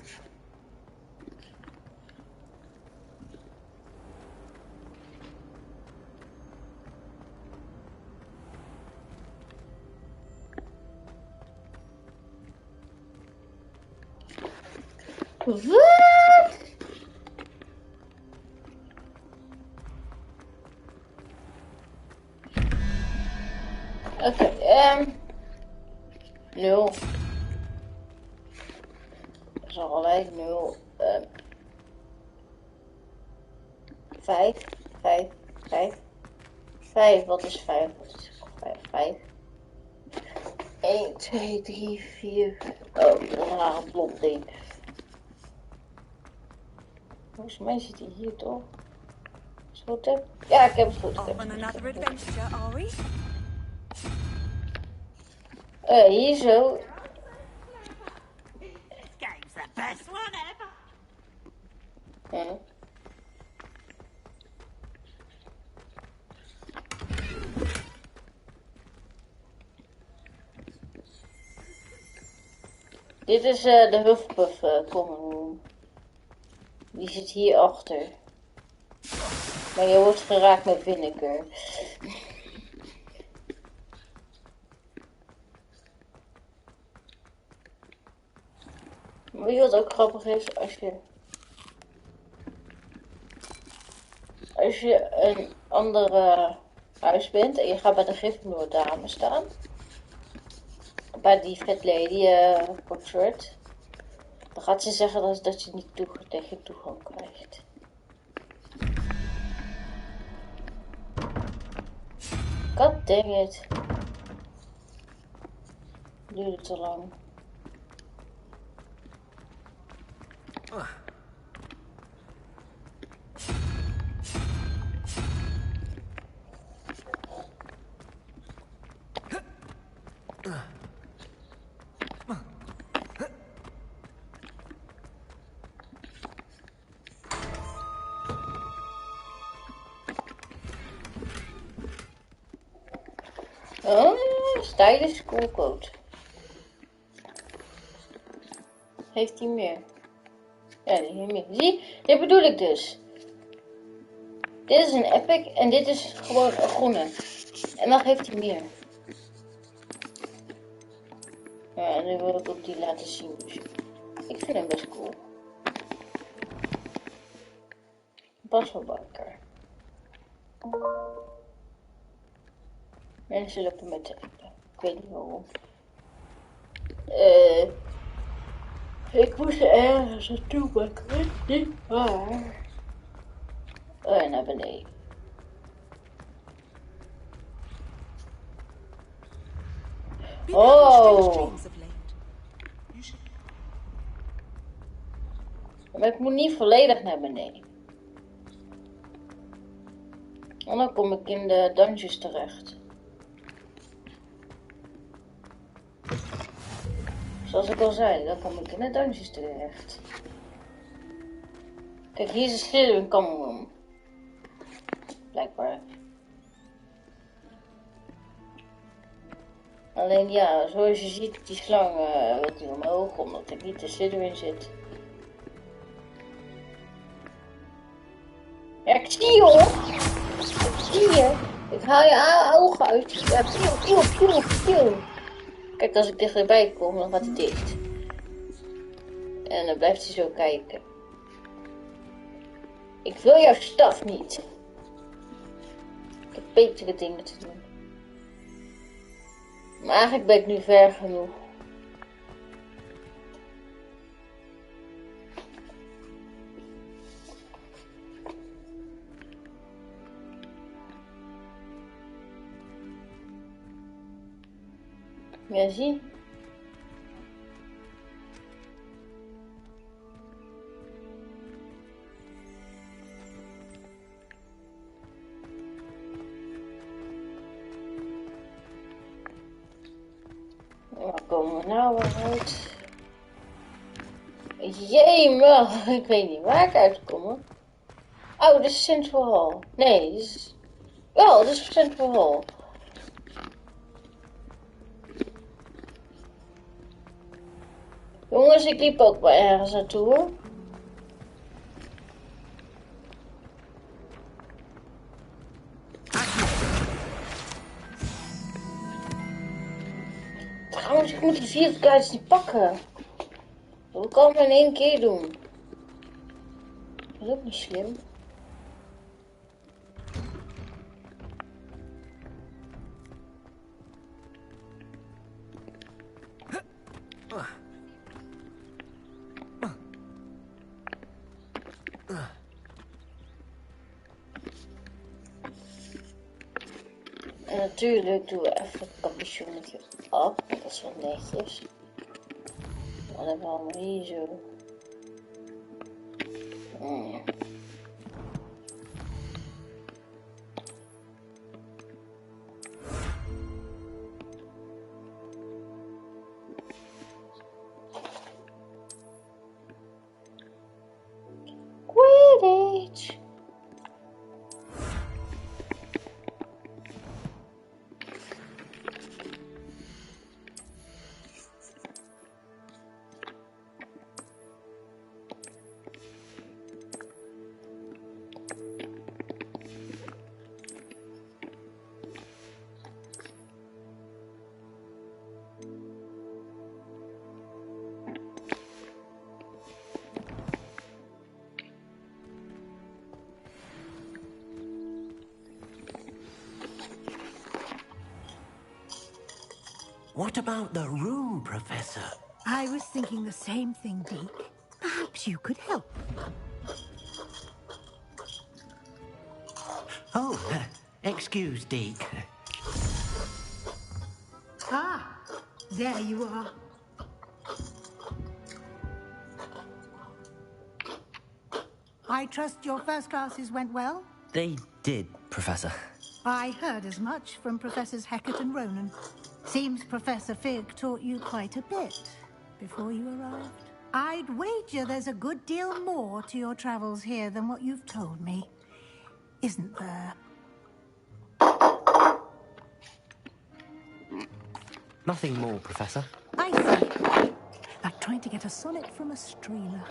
Wat? Oké, 0. Dat is al gelijk 0. 5. 5, wat is 5? Wat is 5? 1, 2, 3, 4. Oh, een rare blond ding. Volgens mij zit hij hier toch? Is het goed heb? Ja, ik heb het goed. On another adventure, are we? Hier zo. This game's the best one ever. Dit is de Hufflepuff common room. Die zit hier achter. Maar je wordt geraakt met vinegar. Maar weet je wat ook grappig is? Als je een andere huis bent en je gaat bij de Gryffindor dame staan. Bij die Fat Lady portrait. Dan gaat ze zeggen dat je niet tegen toegang krijgt. God dang it. Duurde te lang. Oh, stylish schoolcoat. Heeft hij meer? Ja, die heeft meer. Zie, dit bedoel ik dus. Dit is een epic en dit is gewoon een groene. En dan heeft hij meer. Ja, en nu wil ik ook die laten zien. Dus ik vind hem best cool. Pas wel bakker. Mensen lopen met appen. Ik weet niet waarom. Ik moest ergens naartoe, maar ik weet niet waar. Oh ja, naar beneden. Oh! Maar ik moet niet volledig naar beneden. En dan kom ik in de dungeons terecht. Zoals ik al zei, dan kom ik in de dungeons terecht. Kijk, hier is een Slytherin common room. Blijkbaar. Alleen ja, zoals je ziet, die slang wil die omhoog, omdat ik niet de Slytherin zit. Ja, ik zie je hoor! Ik zie je! Ik haal je ogen uit. Ja, pieuw. Kijk, als ik dichterbij kom, dan gaat hij dicht. En dan blijft hij zo kijken. Ik wil jouw staf niet. Ik heb betere dingen te doen. Maar eigenlijk ben ik nu ver genoeg. Ja, zie. Waar komen we nou weer uit? Jemig, ik weet niet waar ik uitkom hoor. Oh, dit is Central Hall. Nee, dit is... Wel, dit is Central Hall. Jongens, ik liep ook wel ergens naartoe hoor. Trouwens, ik moet die 4 guides niet pakken. Dat kan ik maar in 1 keer doen. Dat is ook niet slim. En natuurlijk doen we even het capuchonnetje op. Dat is wel netjes. Wat hebben we allemaal hier zo? What about the room, Professor? I was thinking the same thing, Deke. Perhaps you could help. Oh, excuse, Deke. Ah, there you are. I trust your first classes went well? They did, Professor. I heard as much from Professors Hecat and Ronan. Seems Professor Fig taught you quite a bit before you arrived. I'd wager there's a good deal more to your travels here than what you've told me. Isn't there? Nothing more, Professor. I see. Like trying to get a sonnet from a streamer.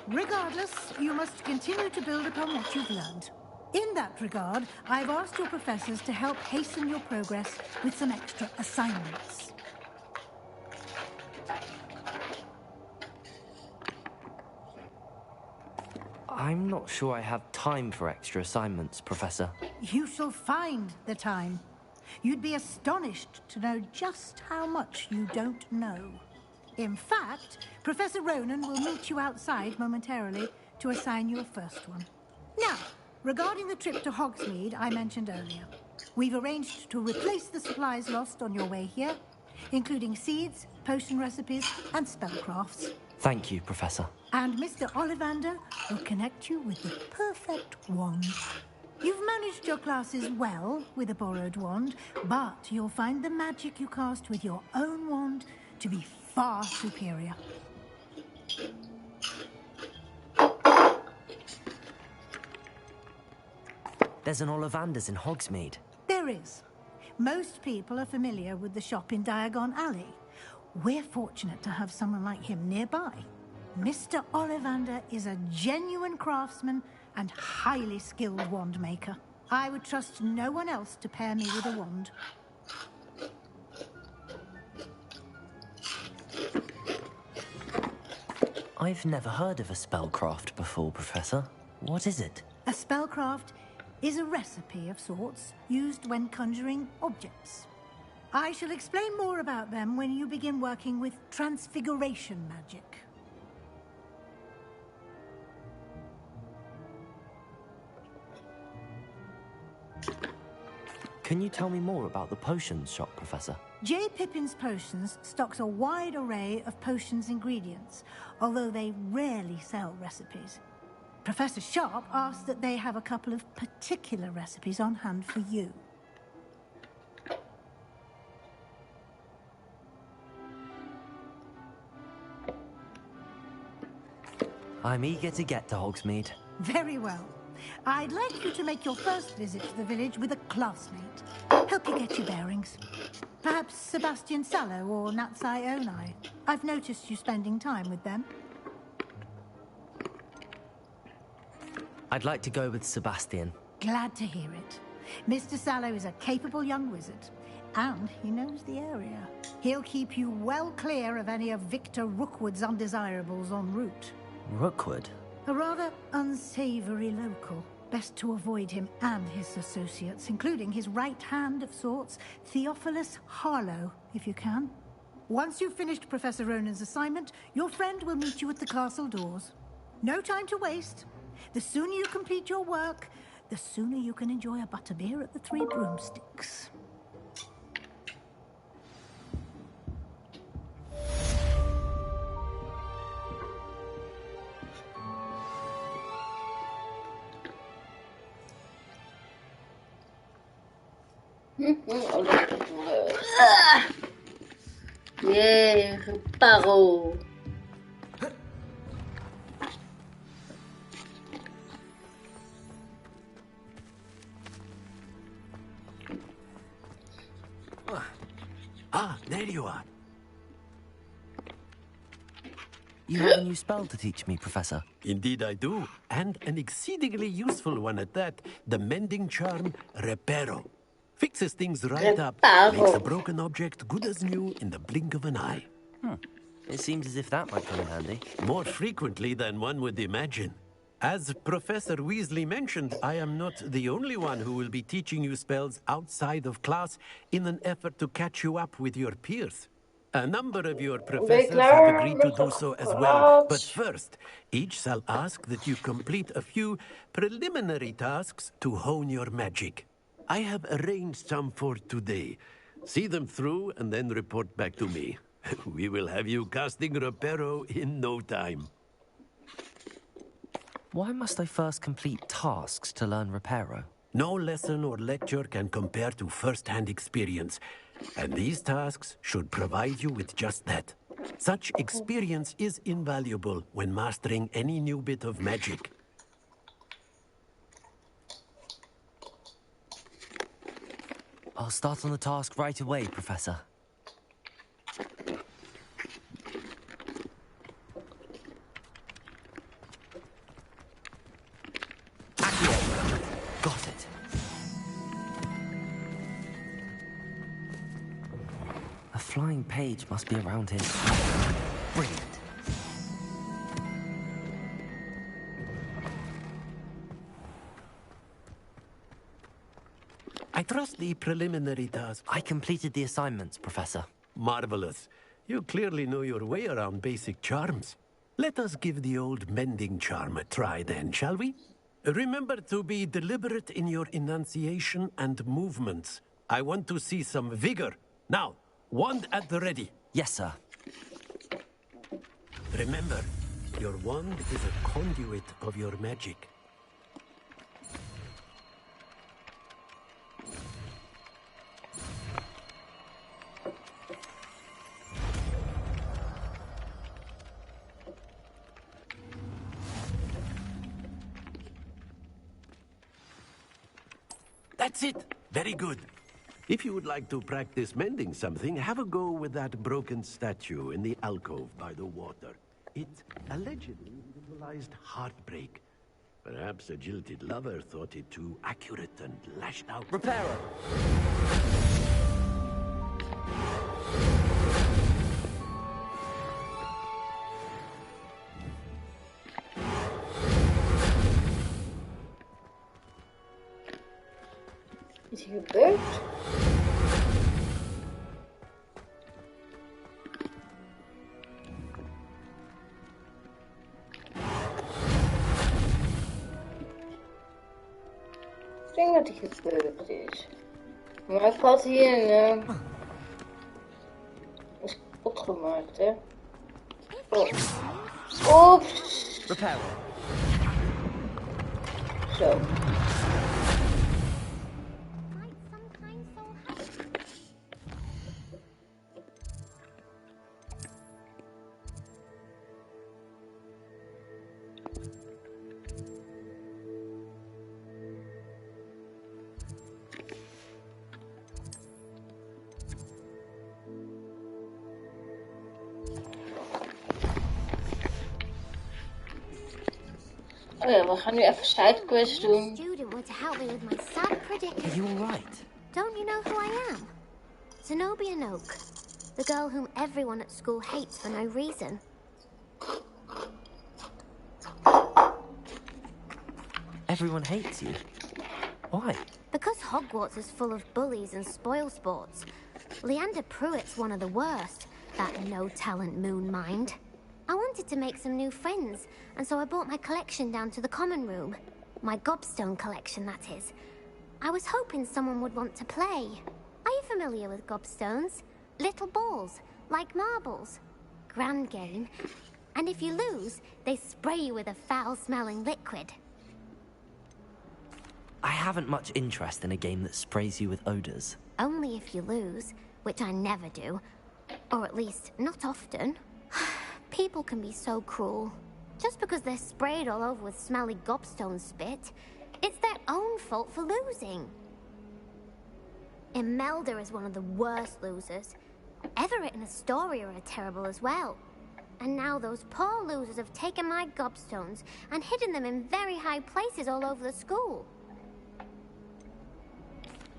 Regardless, you must continue to build upon what you've learned. In that regard, I've asked your professors to help hasten your progress with some extra assignments. I'm not sure I have time for extra assignments, Professor. You shall find the time. You'd be astonished to know just how much you don't know. In fact, Professor Ronan will meet you outside momentarily to assign you a first one. Now, regarding the trip to Hogsmeade I mentioned earlier, we've arranged to replace the supplies lost on your way here, including seeds, potion recipes, and spellcrafts. Thank you, Professor. And Mr. Ollivander will connect you with the perfect wand. You've managed your classes well with a borrowed wand, but you'll find the magic you cast with your own wand to be far superior. There's an Ollivander's in Hogsmeade. There is. Most people are familiar with the shop in Diagon Alley. We're fortunate to have someone like him nearby. Mr. Ollivander is a genuine craftsman and highly skilled wand maker. I would trust no one else to pair me with a wand. I've never heard of a spellcraft before, Professor. What is it? A spellcraft is a recipe of sorts used when conjuring objects. I shall explain more about them when you begin working with transfiguration magic. Can you tell me more about the potions shop, Professor? J. Pippin's Potions stocks a wide array of potions ingredients, although they rarely sell recipes. Professor Sharp asked that they have a couple of particular recipes on hand for you. I'm eager to get to Hogsmeade. Very well. I'd like you to make your first visit to the village with a classmate. Help you get your bearings. Perhaps Sebastian Sallow or Natsai Onai. I've noticed you spending time with them. I'd like to go with Sebastian. Glad to hear it. Mr. Sallow is a capable young wizard, and he knows the area. He'll keep you well clear of any of Victor Rookwood's undesirables en route. Rookwood? A rather unsavory local. Best to avoid him and his associates, including his right hand of sorts, Theophilus Harlow, if you can. Once you've finished Professor Ronan's assignment, your friend will meet you at the castle doors. No time to waste. The sooner you complete your work, the sooner you can enjoy a butterbeer at the Three Broomsticks. Yeah, reparo. Ah, there you are. You have a new spell to teach me, Professor. Indeed I do, and an exceedingly useful one at that. The mending charm, Reparo. Fixes things right up, makes a broken object good as new in the blink of an eye. It seems as if that might come in handy. More frequently than one would imagine. As Professor Weasley mentioned, I am not the only one who will be teaching you spells outside of class in an effort to catch you up with your peers. A number of your professors have agreed to do so as well. But first, each shall ask that you complete a few preliminary tasks to hone your magic. I have arranged some for today. See them through and then report back to me. We will have you casting Reparo in no time. Why must I first complete tasks to learn Reparo? No lesson or lecture can compare to first-hand experience, and these tasks should provide you with just that. Such experience is invaluable when mastering any new bit of magic. I'll start on the task right away, Professor. Got it. A flying page must be around here. Brilliant. I trust the preliminary task. I completed the assignments, Professor. Marvelous. You clearly know your way around basic charms. Let us give the old mending charm a try then, shall we? Remember to be deliberate in your enunciation and movements. I want to see some vigor. Now, wand at the ready. Yes, sir. Remember, your wand is a conduit of your magic. That's it. Very good. If you would like to practice mending something, have a go with that broken statue in the alcove by the water. It allegedly symbolized heartbreak. Perhaps a jilted lover thought it too accurate and lashed out. Reparo! Is hij gebeurd? Ik denk dat hij gebeurd is. Maar ik had hier een... is kapot gemaakt, hè? Oh. Oeps! Zo. Oh ja, we gaan nu even sidequests doen. Student were to help me with my sad predicament. Are you alright? Don't you know who I am? Zenobia Noak, the girl whom everyone at school hates for no reason. Everyone hates you. Why? Because Hogwarts is full of bullies and spoilsports. Leander Pruitt's one of the worst, that no-talent moon mind. I wanted to make some new friends, and so I brought my collection down to the common room. My gobstone collection, that is. I was hoping someone would want to play. Are you familiar with gobstones? Little balls, like marbles. Grand game. And if you lose, they spray you with a foul-smelling liquid. I haven't much interest in a game that sprays you with odors. Only if you lose, which I never do. Or at least, not often. People can be so cruel. Just because they're sprayed all over with smelly gobstone spit, it's their own fault for losing. Imelda is one of the worst losers. Everett and Astoria are terrible as well. And now those poor losers have taken my gobstones and hidden them in very high places all over the school.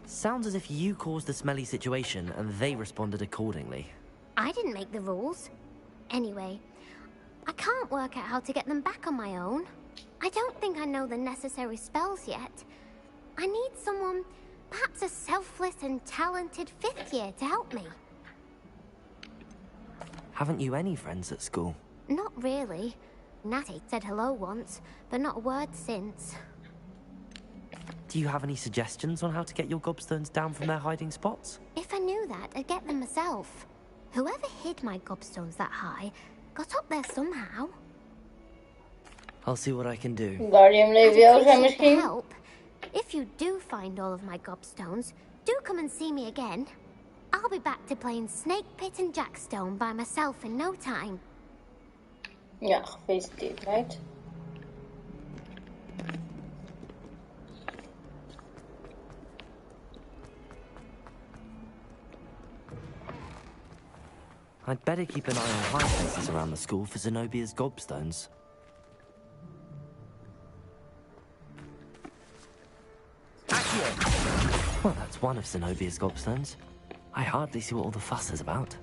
Sounds as if you caused the smelly situation and they responded accordingly. I didn't make the rules. Anyway, I can't work out how to get them back on my own. I don't think I know the necessary spells yet. I need someone, perhaps a selfless and talented fifth year to help me. Haven't you any friends at school? Not really. Natty said hello once, but not a word since. Do you have any suggestions on how to get your gobstones down from their hiding spots? If I knew that, I'd get them myself. Whoever hid my gobstones that high got up there somehow. I'll see what I can do. Guardian Leviosa I'd appreciate the misschien? help. If you do find all of my gobstones, do come and see me again. I'll be back to playing Snake Pit and Jackstone by myself in no time. Ja, gefeliciteerd, meid. I'd better keep an eye on high places around the school for Zenobia's gobstones. Well, that's one of Zenobia's gobstones. I hardly see what all the fuss is about.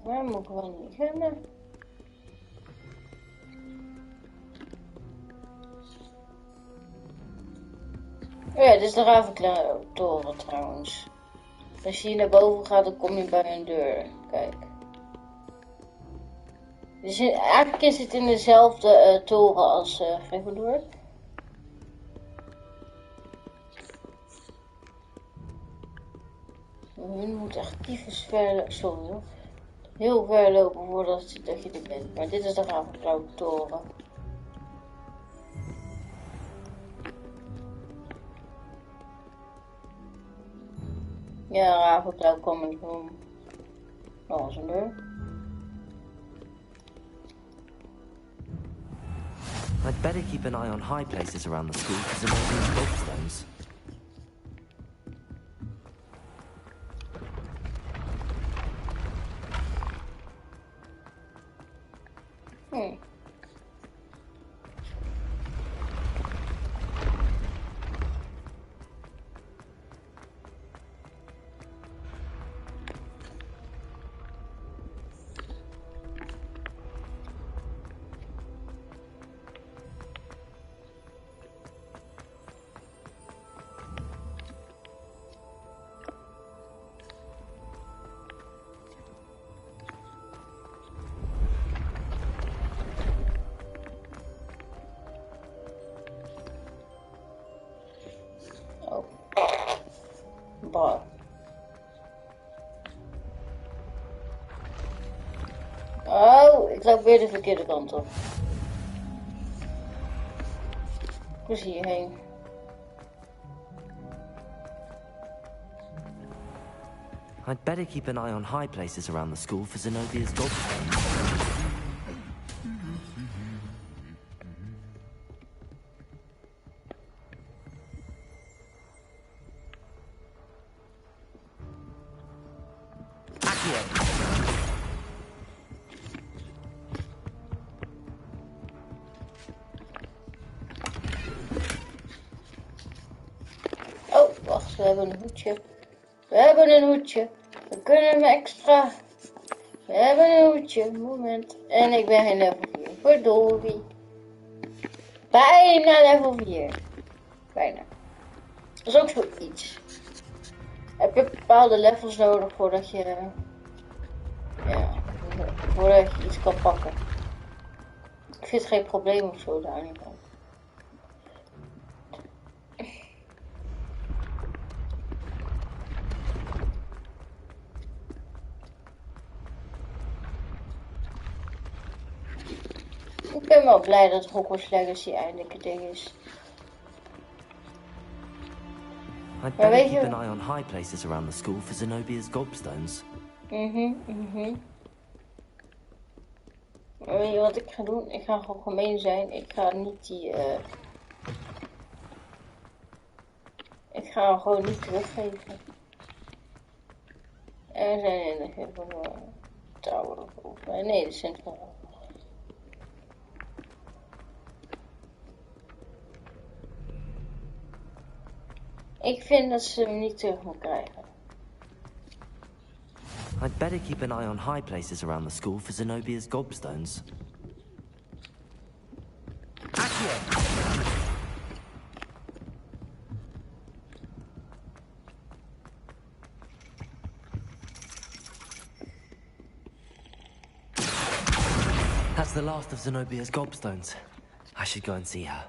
Waar moet ik wel niet rennen? Oh ja, dit is de Ravenclaw-toren trouwens. Als je hier naar boven gaat, dan kom je bij een deur. Kijk. Dus eigenlijk is het in dezelfde toren als Gryffindor. Je moet echt tyfus ver, sorry hoor. Heel ver lopen voordat je er bent. Maar dit is de Ravenclaw-toren. Ja, Ravenclaw coming home. Dat was een deur. I'd better keep an eye on high places around the school for Zenobia's gobstones. Oh, ik loop weer de verkeerde kant op. Ik moest hierheen. I'd better keep an eye on high places around the school for Zenobia's gobstones. We hebben een hoedje. We hebben een hoedje. We kunnen hem extra. We hebben een hoedje. Moment. En ik ben geen level 4. Verdorie. Bijna level 4. Bijna. Dat is ook zoiets. Heb je bepaalde levels nodig voordat je... Ja. Voordat je iets kan pakken. Ik vind het geen probleem of zo daar niet van. Ik ben wel blij dat Hogwarts Legacy eindelijk een ding is. I'd better keep an eye on high places around the school for Zenobia's gobstones. Weet je wat ik ga doen? Ik ga gewoon gemeen zijn. Ik ga niet die... Ik ga hem gewoon niet teruggeven. Er zijn in de Tower. Nee, de Central. Ik vind dat ze hem niet terug moet krijgen. I'd better keep an eye on high places around the school for Zenobia's gobstones. That's the last of Zenobia's gobstones. I should go and see her.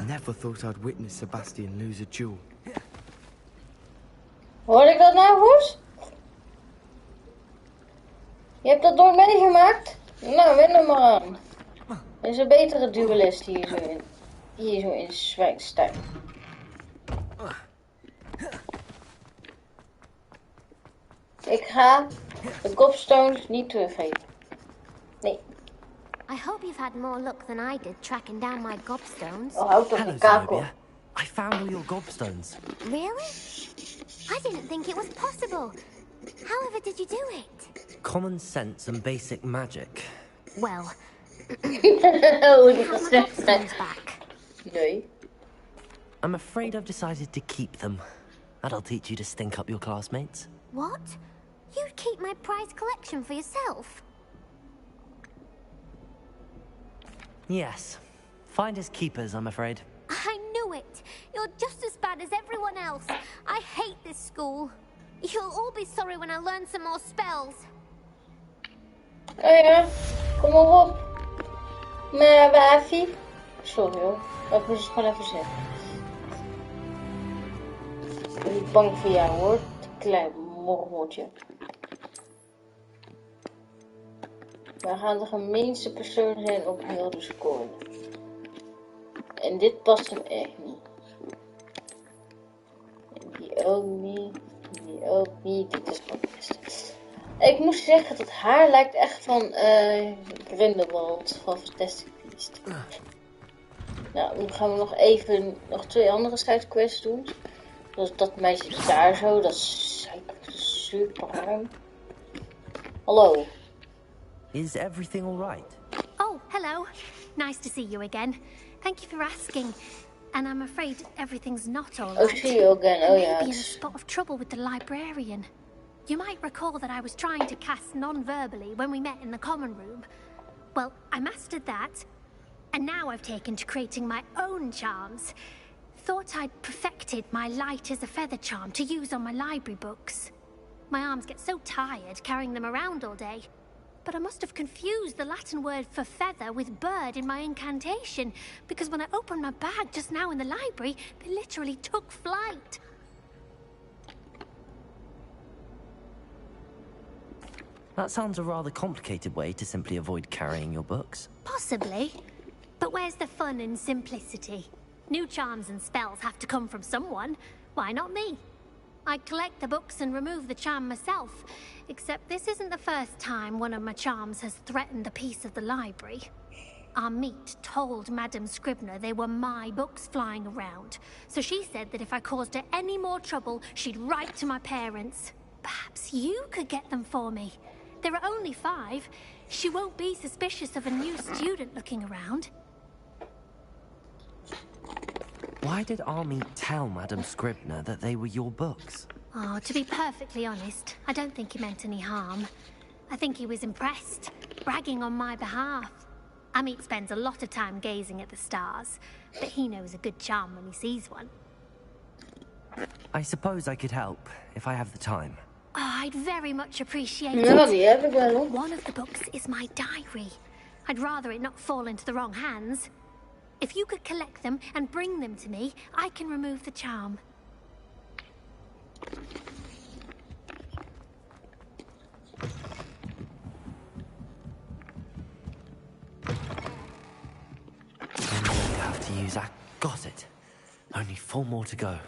Never thought I'd witness Sebastian lose a duel. Hoor ik dat nou goed? Je hebt dat nooit meegemaakt? Nou, win er maar aan. Er is een betere duelist hier zo in Zwijnstein. Ik ga de gobstones niet teruggeven. Nee. I hope you've had more luck than I did tracking down my gobstones. Oh, houd toch de kakel. I found all your gobstones. Really? I didn't think it was possible. However did you do it? Common sense and basic magic. Well, have my gobstones back. Nee. I'm afraid I've decided to keep them. That'll teach you to stink up your classmates. What? You'd keep my prized collection for yourself? Yes. Finders keepers, I'm afraid. I knew it! You're just as bad as everyone else. I hate this school. You'll all be sorry when I learn some more spells. Oh ja, kom maar op. Maar Wafi. Sorry hoor, ik moest het gewoon even zeggen. Ik ben niet bang voor jou hoor, klein morgeltje. Wij gaan de gemeenste persoon zijn op heel de school. En dit past hem echt niet. En die ook niet. Die ook niet. Dit is gewoon best. Ik moest zeggen, dat haar lijkt echt van Grindelwald van Fantastic Beasts. Nou, nu gaan we nog 2 andere sidequests doen. Dus dat meisje daar zo, dat is super ruim. Hallo. Is everything all right? Oh, hello. Nice to see you again. Thank you for asking. And I'm afraid everything's not all right. Oh, see you again. Oh, yeah. I may be in a spot of trouble with the librarian. You might recall that I was trying to cast non-verbally when we met in the common room. Well, I mastered that. And now I've taken to creating my own charms. Thought I'd perfected my light as a feather charm to use on my library books. My arms get so tired carrying them around all day. But I must have confused the Latin word for feather with bird in my incantation, because when I opened my bag just now in the library, they literally took flight. That sounds a rather complicated way to simply avoid carrying your books. Possibly. But where's the fun in simplicity? New charms and spells have to come from someone. Why not me? I collect the books and remove the charm myself. Except this isn't the first time one of my charms has threatened the peace of the library. Our meet told Madame Scribner they were my books flying around. So she said that if I caused her any more trouble, she'd write to my parents. Perhaps you could get them for me. There are only 5. She won't be suspicious of a new student looking around. Why did Army tell Madame Scribner that they were your books? Oh, to be perfectly honest, I don't think he meant any harm. I think he was impressed, bragging on my behalf. Amit spends a lot of time gazing at the stars, but he knows a good charm when he sees one. I suppose I could help, if I have the time. Oh, I'd very much appreciate No, it. One of the books is my diary. I'd rather it not fall into the wrong hands. If you could collect them and bring them to me, I can remove the charm. I have to use that. Got it. Only 4 more to go.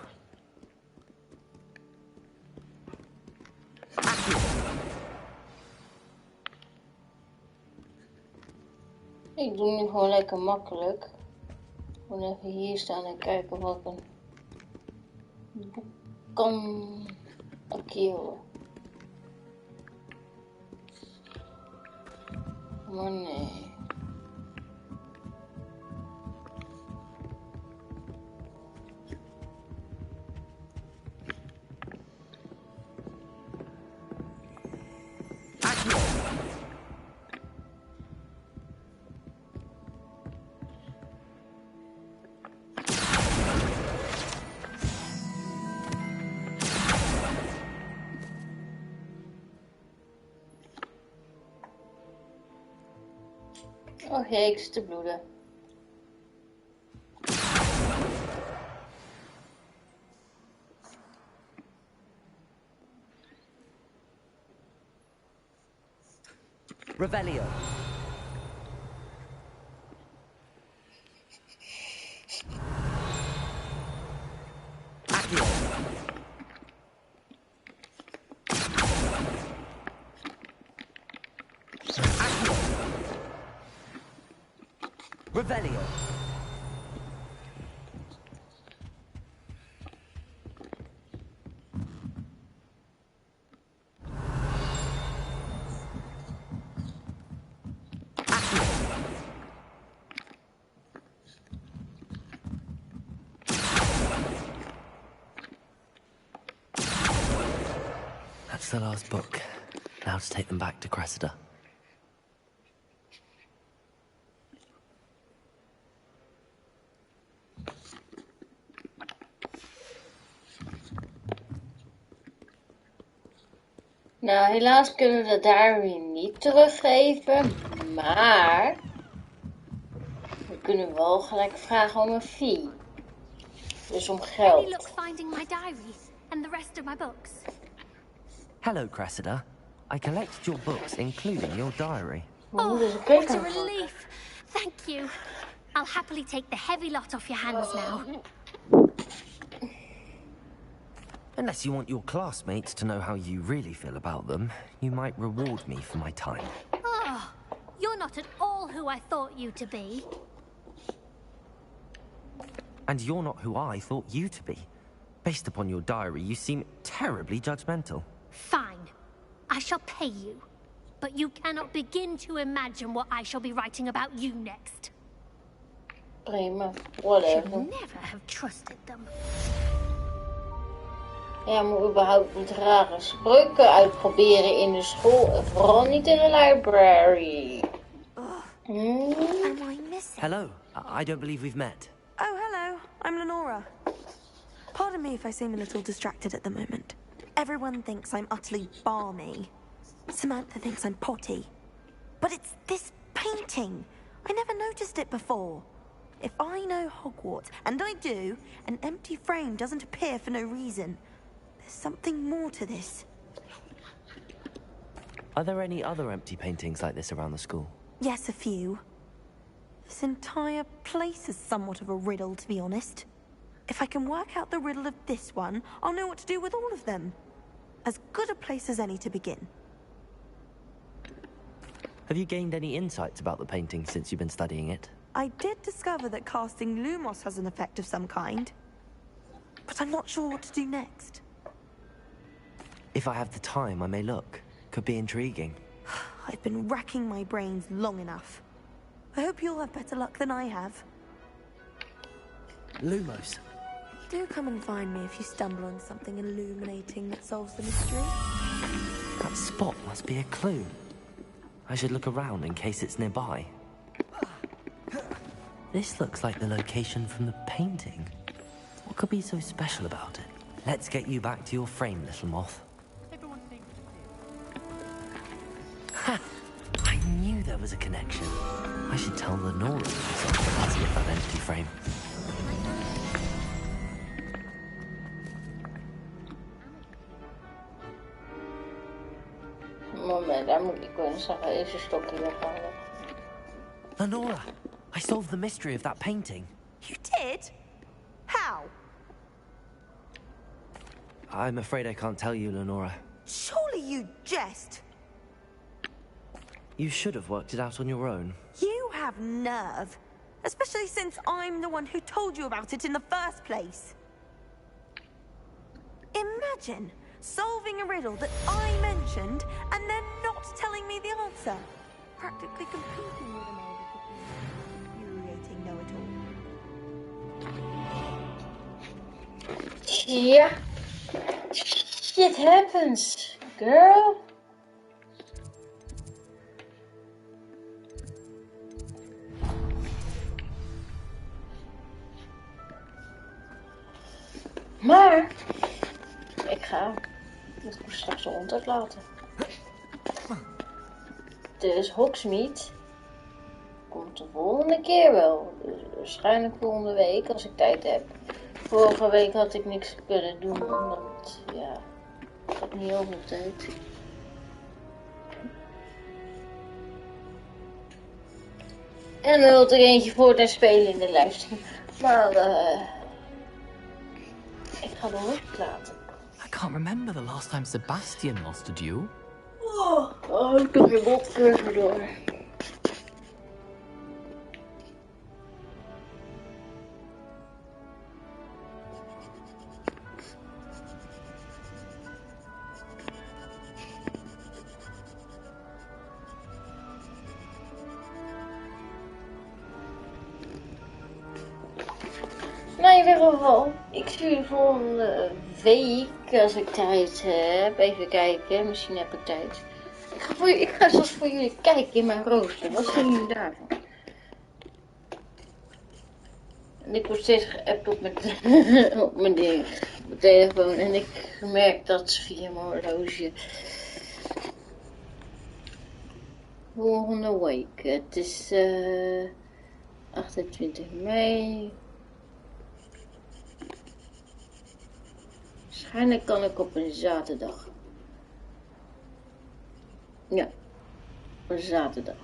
Ik doe nu gewoon lekker makkelijk. Gewoon even hier staan en kijken wat ik een boek kan acqueren. Maar nee. Oh jee, ik zit te bloeden. Revelio. Accio. Accio. Revelio. That's the last book. Now to take them back to Cressida. Nou, helaas kunnen we de diary niet teruggeven, maar we kunnen wel gelijk vragen om een fee. Dus om Any geld. luck finding my diary and the rest of my books? Hello, Cressida. I collected your books, including your diary. Oh, what a relief. Thank you. I'll happily take the heavy lot off your hands now. Unless you want your classmates to know how you really feel about them, you might reward me for my time. Oh, you're not at all who I thought you to be. And you're not who I thought you to be. Based upon your diary, you seem terribly judgmental. Fine. I shall pay you. But you cannot begin to imagine what I shall be writing about you next. Prima, Should whatever. never have trusted them. Ja, maar überhaupt niet rare spreuken uitproberen in de school. En vooral niet in de library. Am I missing? Hello. I don't believe we've met. Oh, hello. I'm Lenora. Pardon me if I seem a little distracted at the moment. Everyone thinks I'm utterly balmy. Samantha thinks I'm potty. But it's this painting. I never noticed it before. If I know Hogwarts, and I do, an empty frame doesn't appear for no reason. There's something more to this. Are there any other empty paintings like this around the school? Yes, a few. This entire place is somewhat of a riddle, to be honest. If I can work out the riddle of this one, I'll know what to do with all of them. As good a place as any to begin. Have you gained any insights about the painting since you've been studying it? I did discover that casting Lumos has an effect of some kind. But I'm not sure what to do next. If I have the time, I may look. Could be intriguing. I've been racking my brains long enough. I hope you'll have better luck than I have. Lumos. Do come and find me if you stumble on something illuminating that solves the mystery. That spot must be a clue. I should look around in case it's nearby. This looks like the location from the painting. What could be so special about it? Let's get you back to your frame, little moth. Ha! I knew there was a connection. I should tell Lenora to get that empty frame. Moment, daar moet ik wel eens zeggen. Even een stokje weghalen. Lenora, I solved the mystery of that painting. You did? How? I'm afraid I can't tell you, Lenora. Surely you jest. You should have worked it out on your own. You have nerve. Especially since I'm the one who told you about it in the first place. Imagine solving a riddle that I mentioned and then not telling me the answer. Practically competing with an infuriating know-it-all. Yeah. Shit happens, girl. Maar ik moet straks de hond uitlaten. Dus Hogsmeade komt de volgende keer wel. Dus waarschijnlijk volgende week als ik tijd heb. Vorige week had ik niks kunnen doen, omdat ja, ik had niet heel veel tijd. En dan wil er eentje voor te spelen in de livestream. Maar ik ga de hond laten. I can't remember the last time Sebastian lost a duel. Oh, ik doe mijn botcurve door. Nou, in ieder geval, ik zie jullie volgende week als ik tijd heb. Even kijken, misschien heb ik tijd. Ik ga zelfs voor jullie kijken in mijn rooster. Wat vinden jullie daarvan? En ik word steeds geappt op mijn ding, op mijn telefoon. En ik merk dat via mijn horloge. Volgende week. Het is 28 mei. Waarschijnlijk kan ik op een zaterdag. Ja, een zaterdag.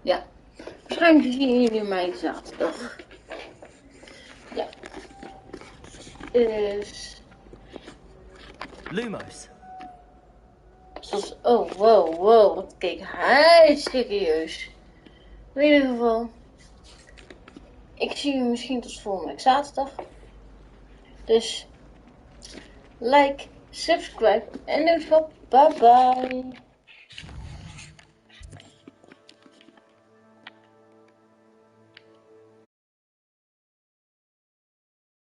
Ja, waarschijnlijk zien jullie mij zaterdag. Ja. Dus... Lumos. Zoals, oh, wow, wat keek hij serieus. In ieder geval... Ik zie jullie misschien tot volgende week zaterdag. Dus like, subscribe en doe het op. Bye bye.